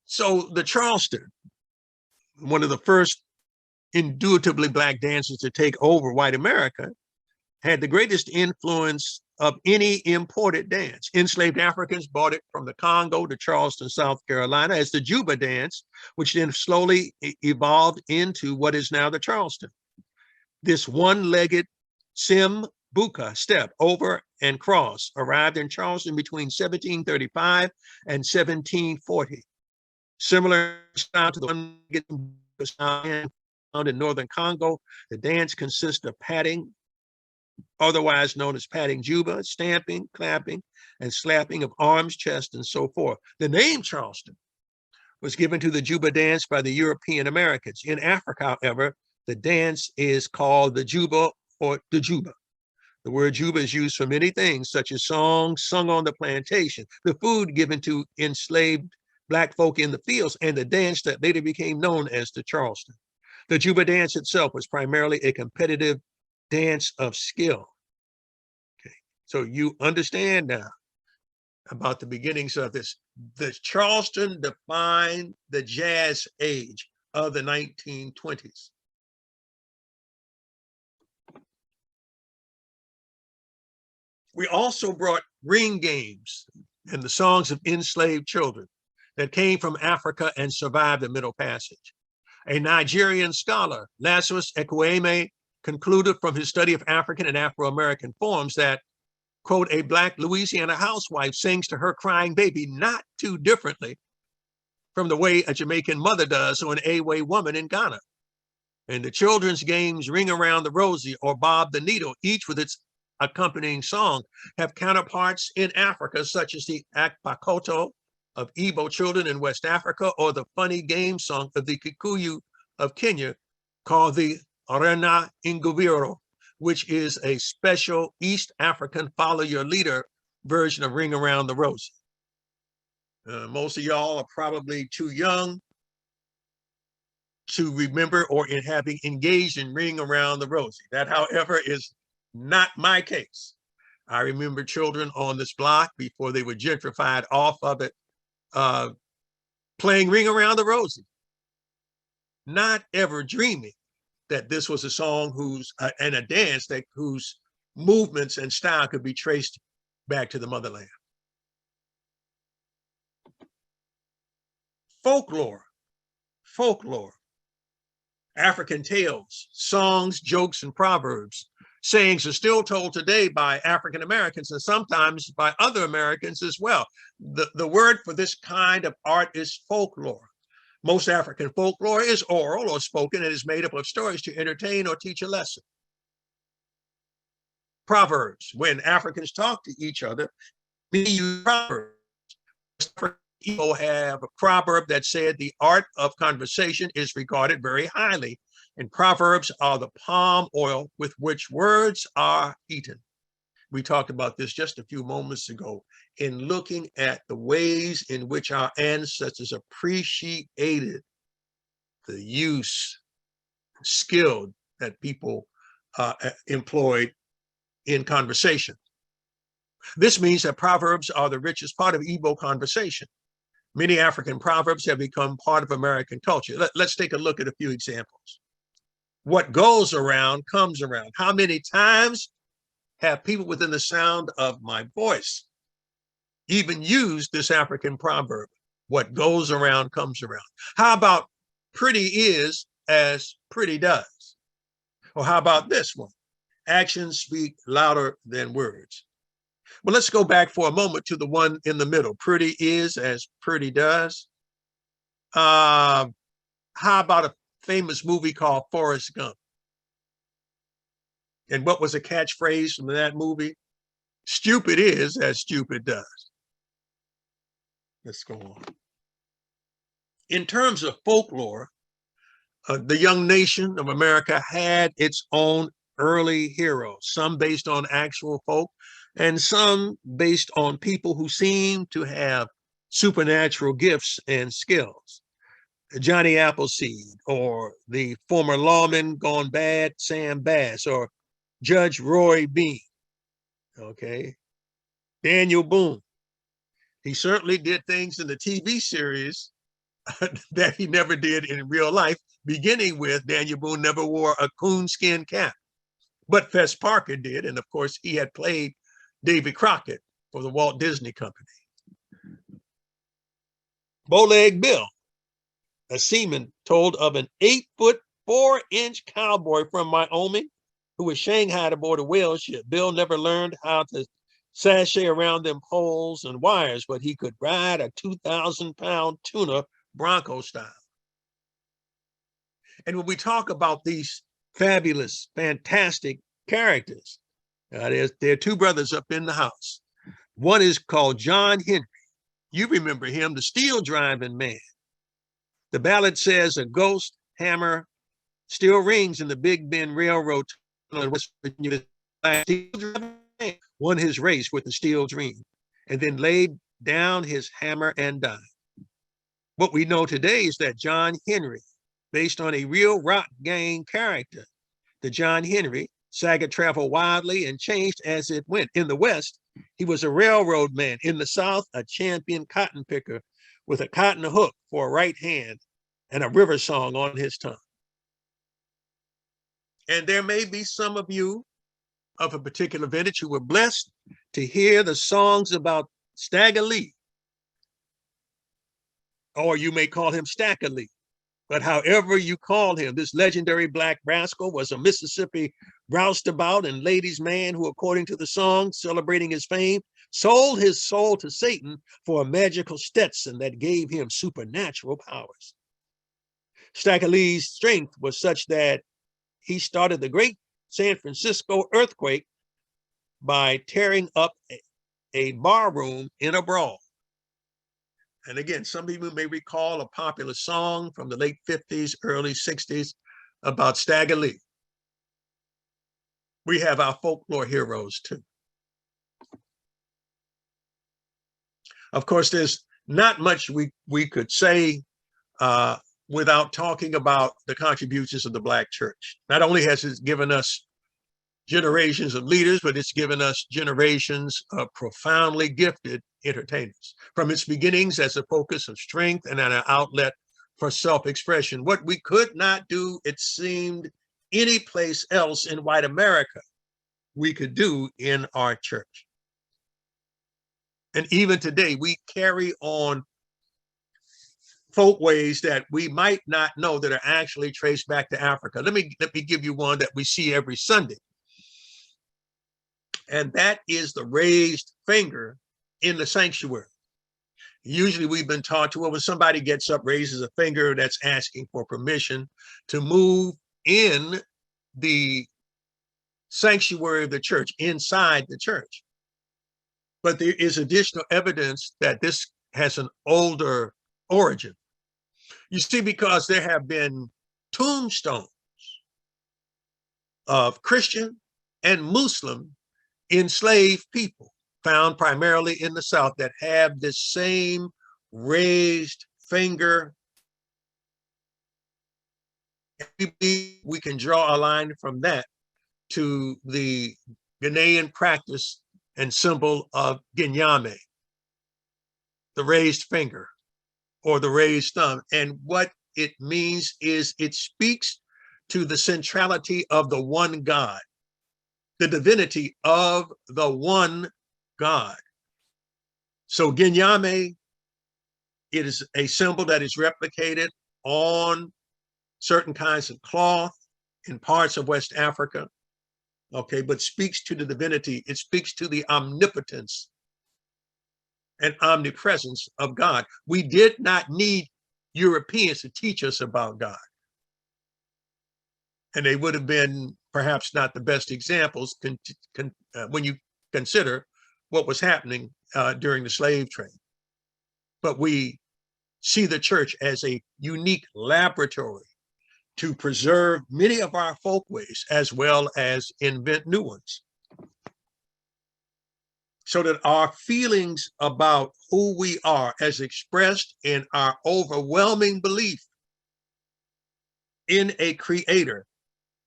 Speaker 2: So the Charleston, one of the first indubitably Black dancers to take over white America, had the greatest influence of any imported dance. Enslaved Africans brought it from the Congo to Charleston, South Carolina, as the Juba dance, which then slowly evolved into what is now the Charleston. This one-legged Simbuka step, over and cross, arrived in Charleston between 1735 and 1740. Similar style to the one-legged style found in northern Congo, the dance consists of patting, otherwise known as patting Juba, stamping, clapping, and slapping of arms, chest, and so forth. The name Charleston was given to the Juba dance by the European Americans. In Africa, however, the dance is called the Juba or the Juba. The word Juba is used for many things, such as songs sung on the plantation, the food given to enslaved Black folk in the fields, and the dance that later became known as the Charleston. The Juba dance itself was primarily a competitive dance of skill. Okay, so you understand now about the beginnings of this. The Charleston defined the jazz age of the 1920s. We also brought ring games and the songs of enslaved children that came from Africa and survived the Middle Passage. A Nigerian scholar, Lazarus Ekwueme, concluded from his study of African and Afro-American forms that, quote, a Black Louisiana housewife sings to her crying baby not too differently from the way a Jamaican mother does or an Awe woman in Ghana. And the children's games Ring Around the Rosie or Bob the Needle, each with its accompanying song, have counterparts in Africa, such as the Akpakoto of Igbo children in West Africa, or the funny game song of the Kikuyu of Kenya called the Arena Ingubiro, which is a special East African follow your leader version of Ring Around the Rosie. Most of y'all are probably too young to remember or in having engaged in Ring Around the Rosie. That, however, is not my case. I remember children on this block before they were gentrified off of it, playing Ring Around the Rosie, not ever dreaming that this was a song and a dance whose movements and style could be traced back to the motherland. Folklore, African tales, songs, jokes, and proverbs Sayings are still told today by African Americans and sometimes by other Americans as well. The word for this kind of art is folklore. Most African folklore is oral or spoken and is made up of stories to entertain or teach a lesson. Proverbs, when Africans talk to each other, we use proverbs. People have a proverb that said the art of conversation is regarded very highly, and proverbs are the palm oil with which words are eaten. We talked about this just a few moments ago in looking at the ways in which our ancestors appreciated the use, skill that people employed in conversation. This means that proverbs are the richest part of Igbo conversation. Many African proverbs have become part of American culture. Let's take a look at a few examples. What goes around comes around. How many times have people within the sound of my voice even used this African proverb? What goes around comes around. How about pretty is as pretty does? Or how about this one? Actions speak louder than words. Well, let's go back for a moment to the one in the middle. Pretty is as pretty does. How about a famous movie called Forrest Gump? And what was a catchphrase from that movie? Stupid is as stupid does. Let's go on. In terms of folklore, the young nation of America had its own early heroes, some based on actual folk and some based on people who seemed to have supernatural gifts and skills. Johnny Appleseed, or the former lawman gone bad, Sam Bass, or Judge Roy Bean, okay? Daniel Boone. He certainly did things in the TV series that he never did in real life, beginning with Daniel Boone never wore a coonskin cap, but Fess Parker did. And of course, he had played Davy Crockett for the Walt Disney Company. Bowleg Bill, a seaman, told of an 8-foot, 4-inch cowboy from Wyoming who was shanghaied aboard a whale ship. Bill never learned how to sashay around them poles and wires, but he could ride a 2,000-pound tuna Bronco style. And when we talk about these fabulous, fantastic characters, there are two brothers up in the house. One is called John Henry. You remember him, the steel driving man. The ballad says a ghost hammer still rings in the Big Bend Railroad tunnel in West Virginia. Won his race with the steel dream and then laid down his hammer and died. What we know today is that John Henry, based on a real rock gang character, the John Henry, Saget traveled wildly and changed as it went. In the West, he was a railroad man. In the South, a champion cotton picker with a cotton hook for a right hand and a river song on his tongue. And there may be some of you of a particular vintage who were blessed to hear the songs about Stagger Lee, or you may call him Stacker Lee. But however you call him, this legendary black rascal was a Mississippi roustabout and ladies' man who, according to the song celebrating his fame, sold his soul to Satan for a magical Stetson that gave him supernatural powers. Stacker Lee's strength was such that he started the great San Francisco earthquake by tearing up a barroom in a brawl. And again, some people may recall a popular song from the late 50s, early 60s about Stagger Lee. We have our folklore heroes too. Of course, there's not much we could say without talking about the contributions of the Black church. Not only has it given us generations of leaders, but it's given us generations of profoundly gifted entertainers. From its beginnings as a focus of strength and an outlet for self-expression, what we could not do, it seemed, any place else in white America, we could do in our church. And even today, we carry on folkways that we might not know that are actually traced back to Africa. Let me give you one that we see every Sunday. and that is the raised finger in the sanctuary. Usually we've been taught to, well, when somebody gets up, raises a finger, that's asking for permission to move in the sanctuary of the church, inside the church. But there is additional evidence that this has an older origin. You see, because there have been tombstones of Christian and Muslim enslaved people found primarily in the South that have this same raised finger. We can draw a line from that to the Ghanaian practice and symbol of Ginyame, the raised finger or the raised thumb. And what it means is it speaks to the centrality of the one God, the divinity of the one God. So Ginyame, it is a symbol that is replicated on certain kinds of cloth in parts of West Africa, okay, but speaks to the divinity. It speaks to the omnipotence and omnipresence of God. We did not need Europeans to teach us about God. And they would have been perhaps not the best examples when you consider what was happening during the slave trade. But we see the church as a unique laboratory to preserve many of our folkways as well as invent new ones, so that our feelings about who we are, as expressed in our overwhelming belief in a creator,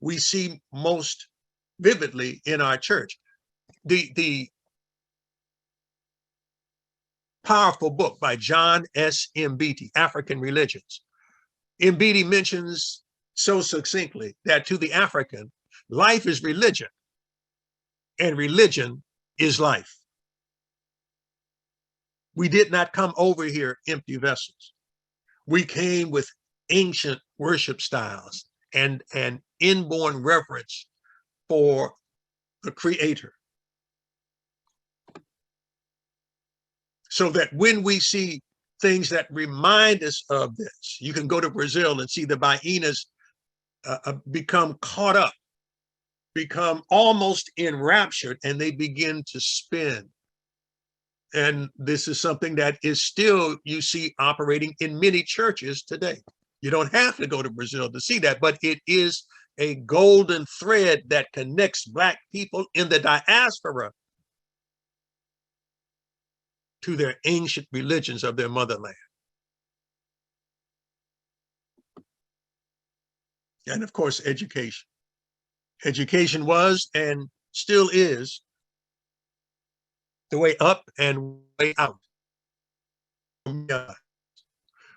Speaker 2: we see most vividly in our church. The powerful book by John S. Mbiti, African Religions. Mbiti mentions so succinctly that to the African, life is religion and religion is life. We did not come over here empty vessels. We came with ancient worship styles and an inborn reverence for the Creator. So that when we see things that remind us of this, you can go to Brazil and see the Baianas become caught up, become almost enraptured, and they begin to spin. And this is something that is still, you see, operating in many churches today. You don't have to go to Brazil to see that, but it is a golden thread that connects Black people in the diaspora to their ancient religions of their motherland. And of course, education. Education was and still is the way up and way out.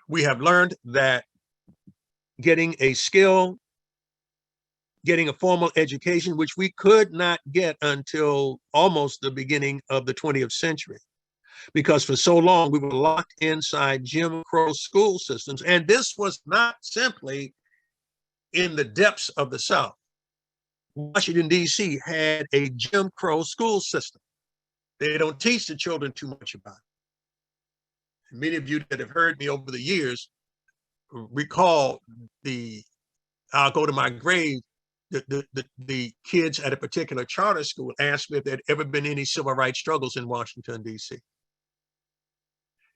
Speaker 2: We have learned that getting a skill, getting a formal education, which we could not get until almost the beginning of the 20th century, because for so long we were locked inside Jim Crow school systems. And this was not simply in the depths of the South. Washington, D.C. had a Jim Crow school system. They don't teach the children too much about it. Many of you that have heard me over the years recall I'll go to my grave, the kids at a particular charter school asked me if there had ever been any civil rights struggles in Washington, D.C.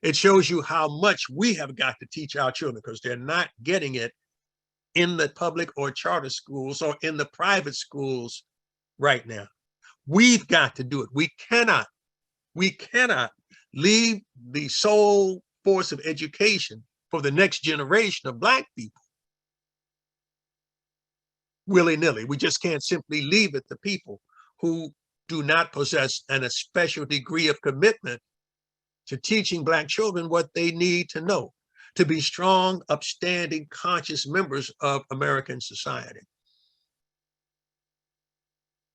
Speaker 2: It shows you how much we have got to teach our children, because they're not getting it in the public or charter schools or in the private schools right now. We've got to do it. We cannot leave the sole force of education for the next generation of Black people willy-nilly. We just can't simply leave it to people who do not possess a special degree of commitment to teaching Black children what they need to know to be strong, upstanding, conscious members of American society.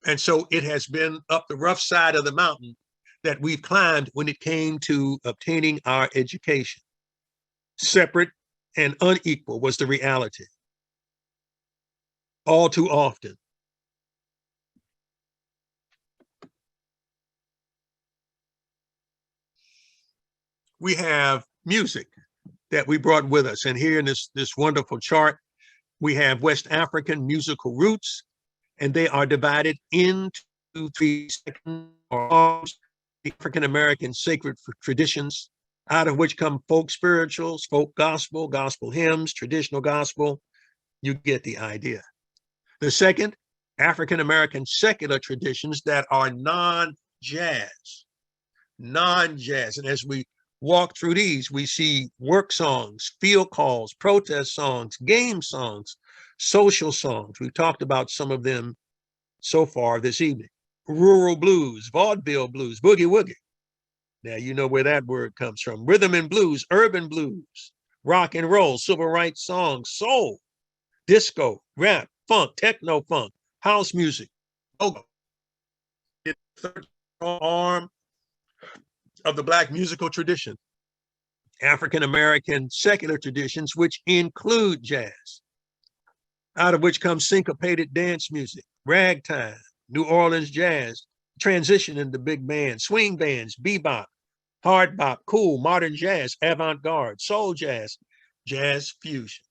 Speaker 2: And so it has been up the rough side of the mountain that we've climbed when it came to obtaining our education. Separate and unequal was the reality. All too often. we have music that we brought with us. And here in this wonderful chart, we have West African musical roots, and they are divided into 3 sections or arms: the African American sacred traditions, out of which come folk spirituals, folk gospel, gospel hymns, traditional gospel. You get the idea. The second, African American secular traditions that are non-jazz. And as we walk through these, we see work songs, field calls, protest songs, game songs, social songs. We've talked about some of them so far this evening. Rural blues, vaudeville blues, boogie woogie. Now you know where that word comes from. Rhythm and blues, urban blues, rock and roll, civil rights songs, soul, disco, rap, funk, techno funk, house music. The third arm of the Black musical tradition, African American secular traditions, which include jazz, out of which comes syncopated dance music, ragtime, New Orleans jazz, transition into big bands, swing bands, bebop, hard bop, cool, modern jazz, avant-garde, soul jazz, jazz fusion.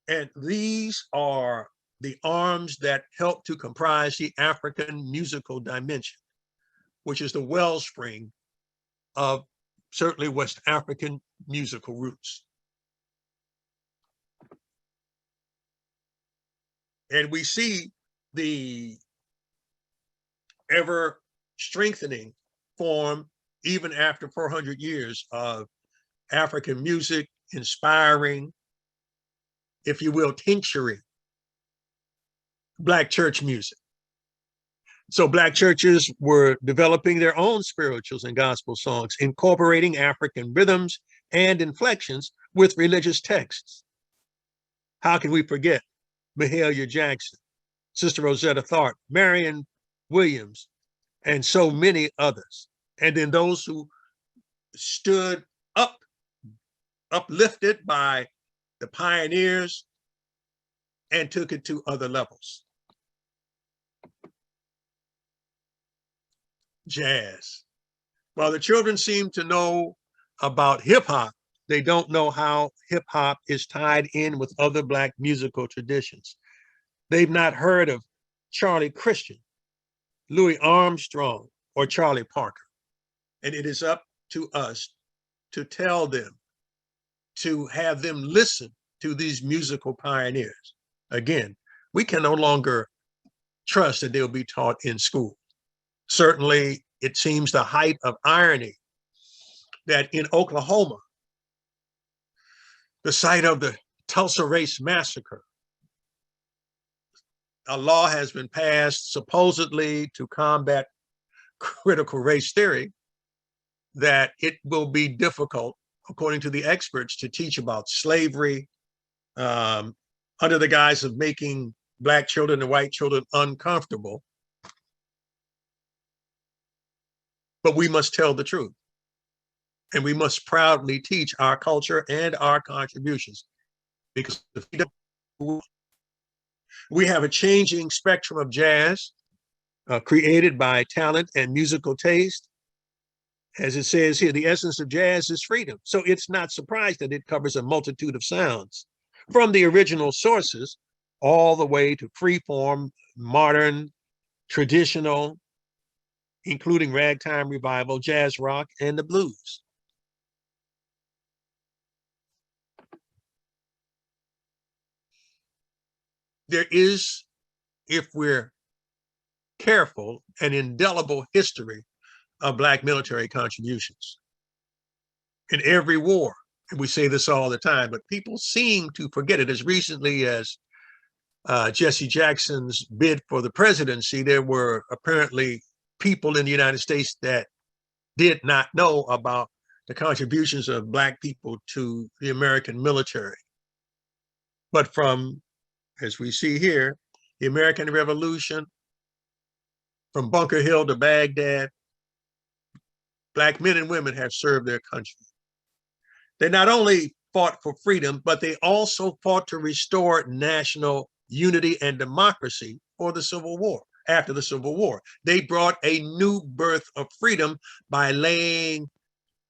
Speaker 2: And these are the arms that help to comprise the African musical dimension, which is the wellspring of certainly West African musical roots. And we see the ever strengthening form, even after 400 years, of African music inspiring, if you will, tincturing Black church music. So Black churches were developing their own spirituals and gospel songs, incorporating African rhythms and inflections with religious texts. How can we forget Mahalia Jackson, Sister Rosetta Tharpe, Marion Williams, and so many others? And then those who stood uplifted by the pioneers and took it to other levels. Jazz. While the children seem to know about hip hop, they don't know how hip hop is tied in with other Black musical traditions. They've not heard of Charlie Christian, Louis Armstrong, or Charlie Parker. And it is up to us to tell them, to have them listen to these musical pioneers. Again, we can no longer trust that they'll be taught in school. Certainly, it seems the height of irony that in Oklahoma, the site of the Tulsa Race Massacre, a law has been passed supposedly to combat critical race theory, that it will be difficult, according to the experts, to teach about slavery under the guise of making Black children and white children uncomfortable. But we must tell the truth. And we must proudly teach our culture and our contributions. Because if we have a changing spectrum of jazz created by talent and musical taste. As it says here, the essence of jazz is freedom. So it's not surprised that it covers a multitude of sounds, from the original sources all the way to freeform, modern, traditional, including ragtime revival, jazz rock, and the blues. There is, if we're careful, an indelible history of Black military contributions in every war. And we say this all the time, but people seem to forget it. As recently as Jesse Jackson's bid for the presidency, there were apparently people in the United States that did not know about the contributions of Black people to the American military. But from, as we see here, the American Revolution, from Bunker Hill to Baghdad, Black men and women have served their country. They not only fought for freedom, but they also fought to restore national unity and democracy for the Civil War. After the Civil War, they brought a new birth of freedom by laying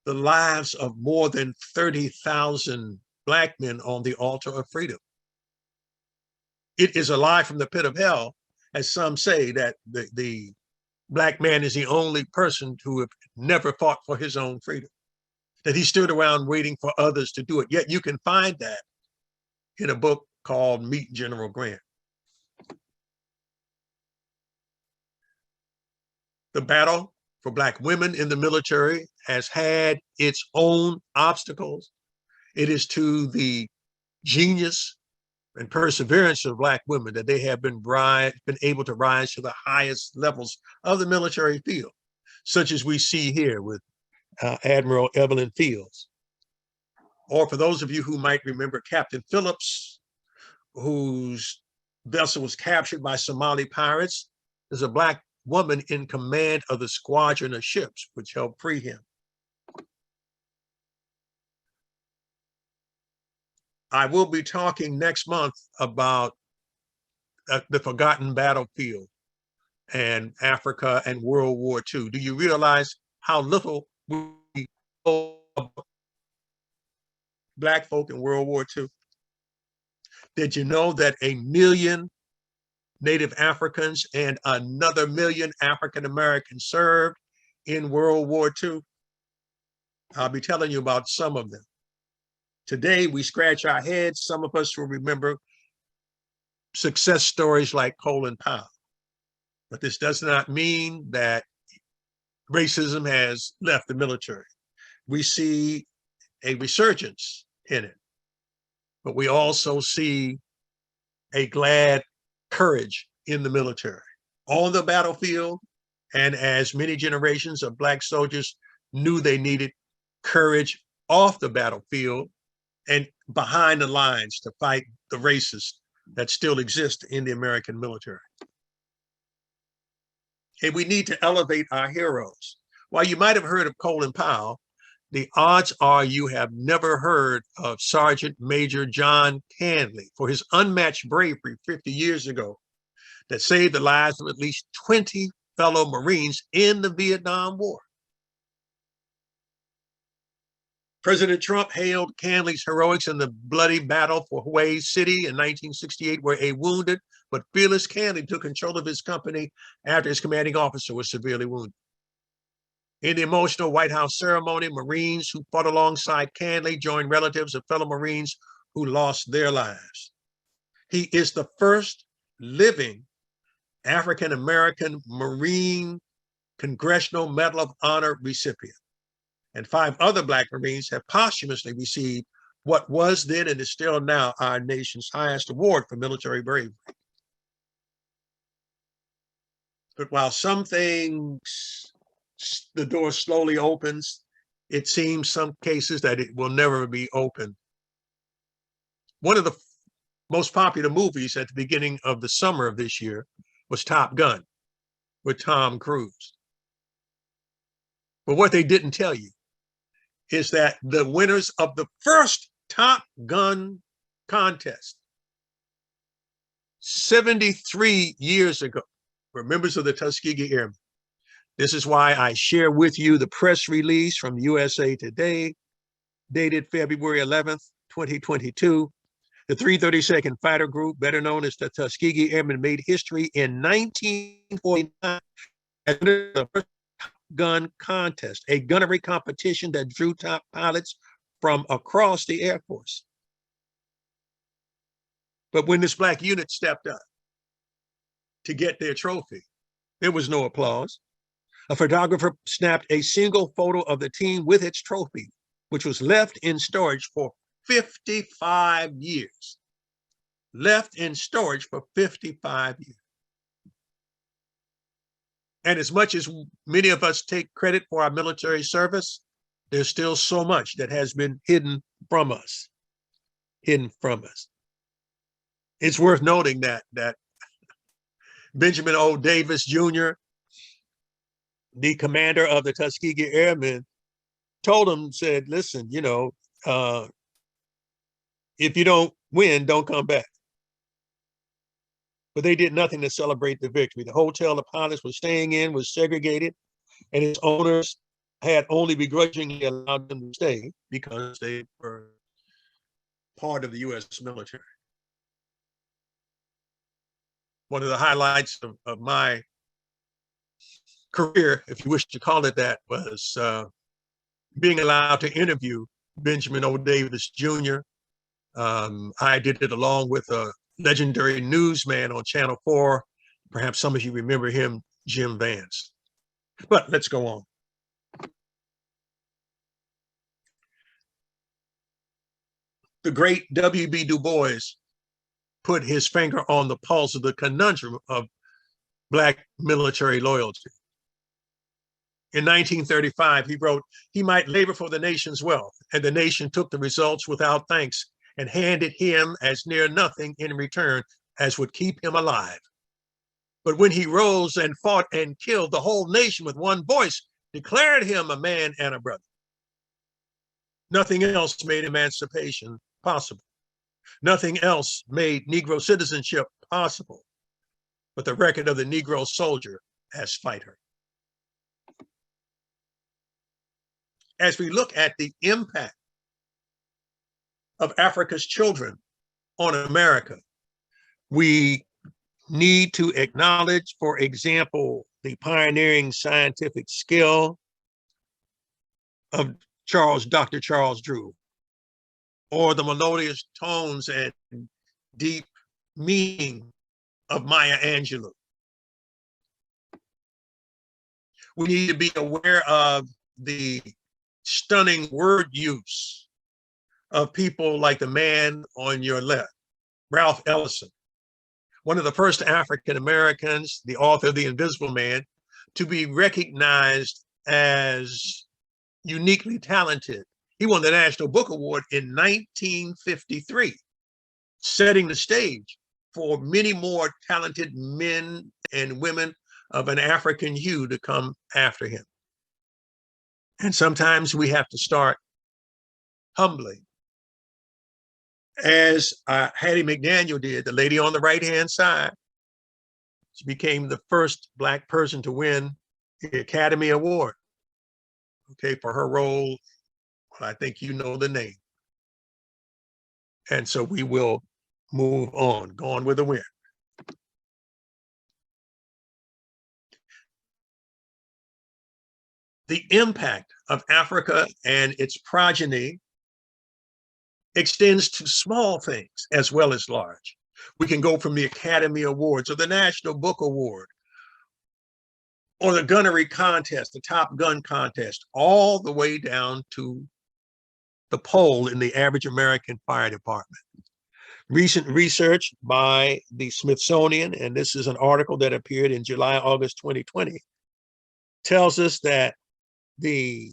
Speaker 2: the lives of more than 30,000 Black men on the altar of freedom. It is a lie from the pit of hell, as some say, that the Black man is the only person who have never fought for his own freedom, that he stood around waiting for others to do it. Yet you can find that in a book called Meet General Grant. The battle for Black women in the military has had its own obstacles. It is to the genius and perseverance of Black women that they have been able to rise to the highest levels of the military field, such as we see here with Admiral Evelyn Fields. Or for those of you who might remember Captain Phillips, whose vessel was captured by Somali pirates, there's a Black woman in command of the squadron of ships which helped free him. I will be talking next month about the forgotten battlefield and Africa and World War II. Do you realize how little we know about Black folk in World War II? Did you know that 1 million Native Africans and another 1 million African Americans served in World War II? I'll be telling you about some of them. Today, we scratch our heads. Some of us will remember success stories like Colin Powell. But this does not mean that racism has left the military. We see a resurgence in it, but we also see a glad courage in the military, on the battlefield, and as many generations of Black soldiers knew they needed courage off the battlefield and behind the lines to fight the racists that still exist in the American military. And we need to elevate our heroes. While you might have heard of Colin Powell, the odds are you have never heard of Sergeant Major John Canley for his unmatched bravery 50 years ago that saved the lives of at least 20 fellow Marines in the Vietnam War. President Trump hailed Canley's heroics in the bloody battle for Hue City in 1968, where a wounded but fearless Canley took control of his company after his commanding officer was severely wounded. In the emotional White House ceremony, Marines who fought alongside Canley joined relatives of fellow Marines who lost their lives. He is the first living African-American Marine Congressional Medal of Honor recipient. And 5 other Black Marines have posthumously received what was then and is still now our nation's highest award for military bravery. But while some things, the door slowly opens, it seems some cases that it will never be open. One of the most popular movies at the beginning of the summer of this year was Top Gun with Tom Cruise. But what they didn't tell you is that the winners of the first Top Gun contest 73 years ago were members of the Tuskegee Airmen. This is why I share with you the press release from USA Today, dated February 11th, 2022. The 332nd Fighter Group, better known as the Tuskegee Airmen, made history in 1949 as the first gun contest, a gunnery competition that drew top pilots from across the Air Force. But when this Black unit stepped up to get their trophy, there was no applause. A photographer snapped a single photo of the team with its trophy, which was left in storage for 55 years. Left in storage for 55 years. And as much as many of us take credit for our military service, there's still so much that has been hidden from us. It's worth noting that Benjamin O. Davis Jr., the commander of the Tuskegee Airmen, told him, said, listen, if you don't win, don't come back. But they did nothing to celebrate the victory. The hotel the pilots were staying in was segregated, and its owners had only begrudgingly allowed them to stay because they were part of the U.S. military. One of the highlights of my career, if you wish to call it that, was being allowed to interview Benjamin O. Davis Jr. I did it along with a legendary newsman on Channel 4. Perhaps some of you remember him, Jim Vance. But let's go on. The great W.B. Du Bois put his finger on the pulse of the conundrum of Black military loyalty. In 1935, he wrote, he might labor for the nation's wealth, and the nation took the results without thanks and handed him as near nothing in return as would keep him alive. But when he rose and fought and killed, the whole nation with one voice declared him a man and a brother. Nothing else made emancipation possible. Nothing else made Negro citizenship possible but the record of the Negro soldier as fighter. As we look at the impact of Africa's children on America, we need to acknowledge, for example, the pioneering scientific skill of Dr. Charles Drew, or the melodious tones and deep meaning of Maya Angelou. We need to be aware of the stunning word use of people like the man on your left, Ralph Ellison, one of the first African Americans, the author of The Invisible Man, to be recognized as uniquely talented. He won the National Book Award in 1953, setting the stage for many more talented men and women of an African hue to come after him. And sometimes we have to start humbly, as Hattie McDaniel did, the lady on the right-hand side. She became the first Black person to win the Academy Award, okay, for her role. I think you know the name. And so we will move on, Gone with the Wind. The impact of Africa and its progeny extends to small things as well as large. We can go from the Academy Awards or the National Book Award or the gunnery contest, the Top Gun contest, all the way down to the poll in the average American fire department. Recent research by the Smithsonian, and this is an article that appeared in July, August 2020, tells us that the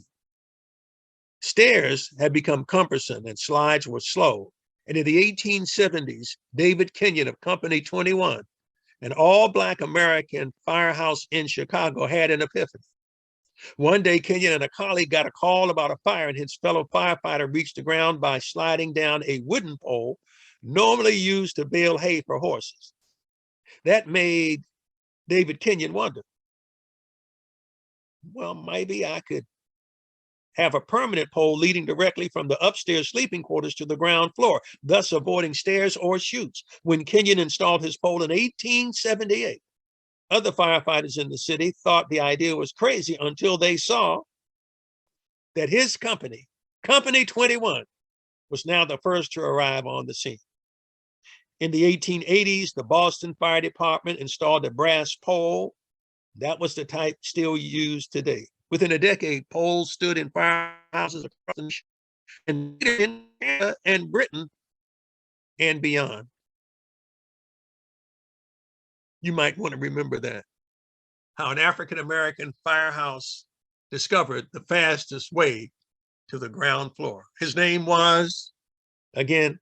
Speaker 2: stairs had become cumbersome and slides were slow. And in the 1870s, David Kenyon of Company 21, an all-Black American firehouse in Chicago, had an epiphany. One day, Kenyon and a colleague got a call about a fire, and his fellow firefighter reached the ground by sliding down a wooden pole normally used to bale hay for horses. That made David Kenyon wonder, well, maybe I could have a permanent pole leading directly from the upstairs sleeping quarters to the ground floor, thus avoiding stairs or chutes. When Kenyon installed his pole in 1878, other firefighters in the city thought the idea was crazy until they saw that his company, Company 21, was now the first to arrive on the scene. In the 1880s, the Boston Fire Department installed a brass pole. That was the type still used today. Within a decade, poles stood in firehouses across the nation, and in Canada and Britain and beyond. You might want to remember that, how an African-American firehouse discovered the fastest way to the ground floor. His name was, again,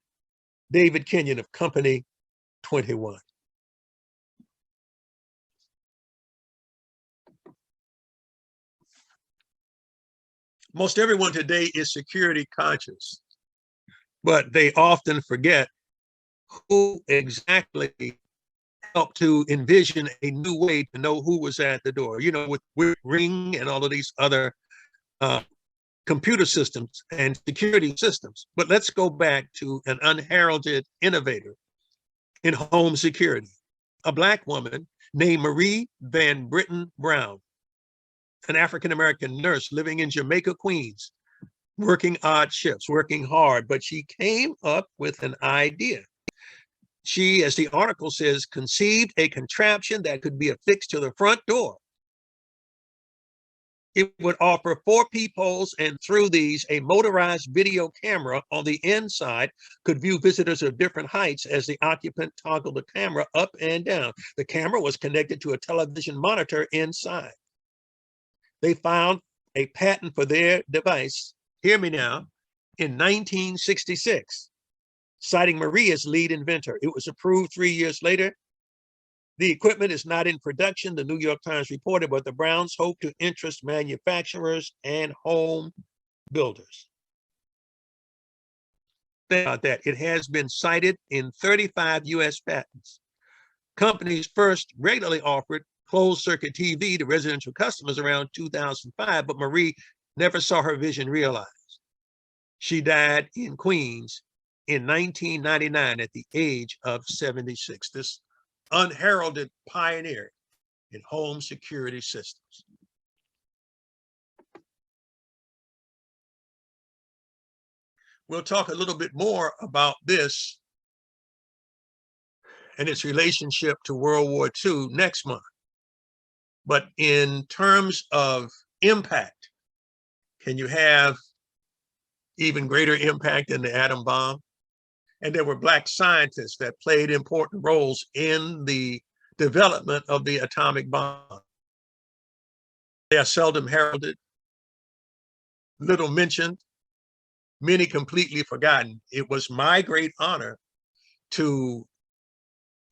Speaker 2: David Kenyon of Company 21. Most everyone today is security conscious, but they often forget who exactly helped to envision a new way to know who was at the door. You know, with Ring and all of these other computer systems and security systems. But let's go back to an unheralded innovator in home security, a Black woman named Marie Van Brittan Brown, an African-American nurse living in Jamaica, Queens, working odd shifts, working hard, but she came up with an idea. She, as the article says, conceived a contraption that could be affixed to the front door. It would offer 4 peepholes, and through these, a motorized video camera on the inside could view visitors of different heights as the occupant toggled the camera up and down. The camera was connected to a television monitor inside. They found a patent for their device, hear me now, in 1966, citing Marie as lead inventor. It was approved 3 years later. The equipment is not in production, the New York Times reported, but the Browns hope to interest manufacturers and home builders. Think about that. It has been cited in 35 US patents. Companies first regularly offered closed circuit TV to residential customers around 2005, but Marie never saw her vision realized. She died in Queens in 1999 at the age of 76. This unheralded pioneer in home security systems. We'll talk a little bit more about this and its relationship to World War II next month. But in terms of impact, can you have even greater impact than the atom bomb? And there were Black scientists that played important roles in the development of the atomic bomb. They are seldom heralded, little mentioned, many completely forgotten. It was my great honor to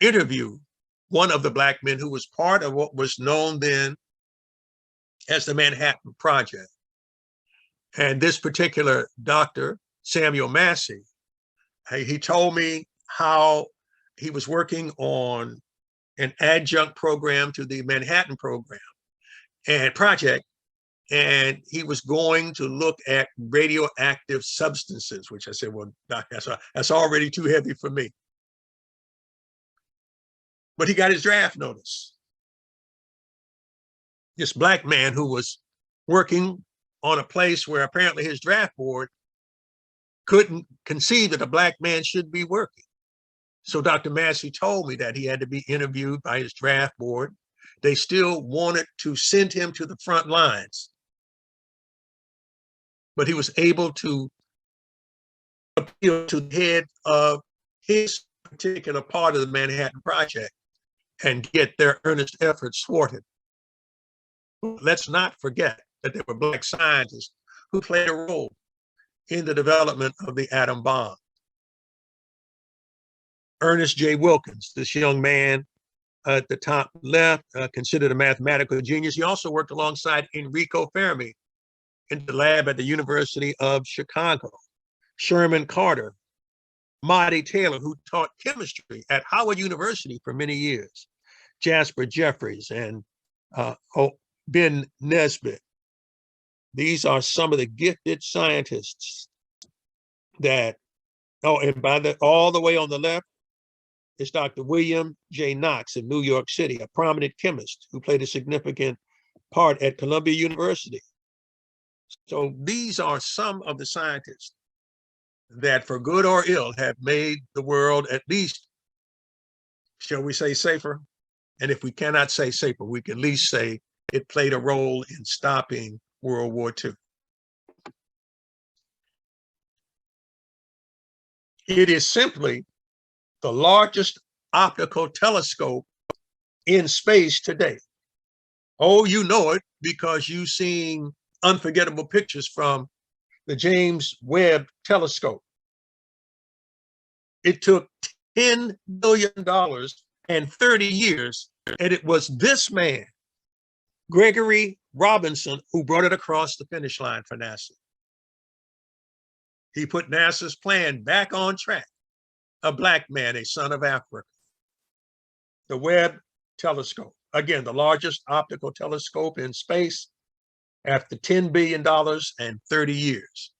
Speaker 2: interview one of the Black men who was part of what was known then as the Manhattan Project. And this particular doctor, Samuel Massey, he told me how he was working on an adjunct program to the Manhattan program and project, and he was going to look at radioactive substances, which I said, well, Doc, that's already too heavy for me. But he got his draft notice. This Black man who was working on a place where apparently his draft board couldn't conceive that a Black man should be working. So Dr. Massey told me that he had to be interviewed by his draft board. They still wanted to send him to the front lines, but he was able to appeal to the head of his particular part of the Manhattan Project and get their earnest efforts thwarted. Let's not forget that there were Black scientists who played a role in the development of the atom bomb. Ernest J. Wilkins, this young man at the top left, considered a mathematical genius. He also worked alongside Enrico Fermi in the lab at the University of Chicago. Sherman Carter, Marty Taylor, who taught chemistry at Howard University for many years. Jasper Jeffries and Ben Nesbitt. These are some of the gifted scientists that, and all the way on the left is Dr. William J. Knox of New York City, a prominent chemist who played a significant part at Columbia University. So these are some of the scientists that, for good or ill, have made the world at least, shall we say, safer? And if we cannot say safer, we can at least say it played a role in stopping World War II. It is simply the largest optical telescope in space today. Oh, you know it because you've seen unforgettable pictures from the James Webb telescope. It took $10 billion and 30 years, and it was this man, Gregory Robinson, who brought it across the finish line for NASA. He put NASA's plan back on track. A Black man, a son of Africa. The Webb telescope, again, the largest optical telescope in space, after $10 billion and 30 years.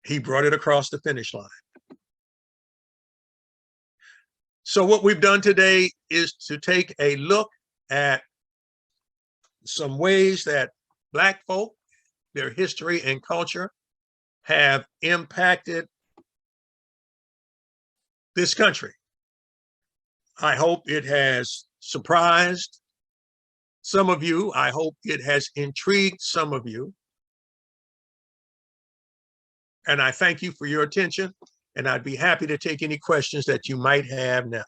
Speaker 2: He brought it across the finish line. So what we've done today is to take a look at some ways that Black folk, their history and culture, have impacted this country. I hope it has surprised some of you. I hope it has intrigued some of you. And I thank you for your attention, and I'd be happy to take any questions that you might have now.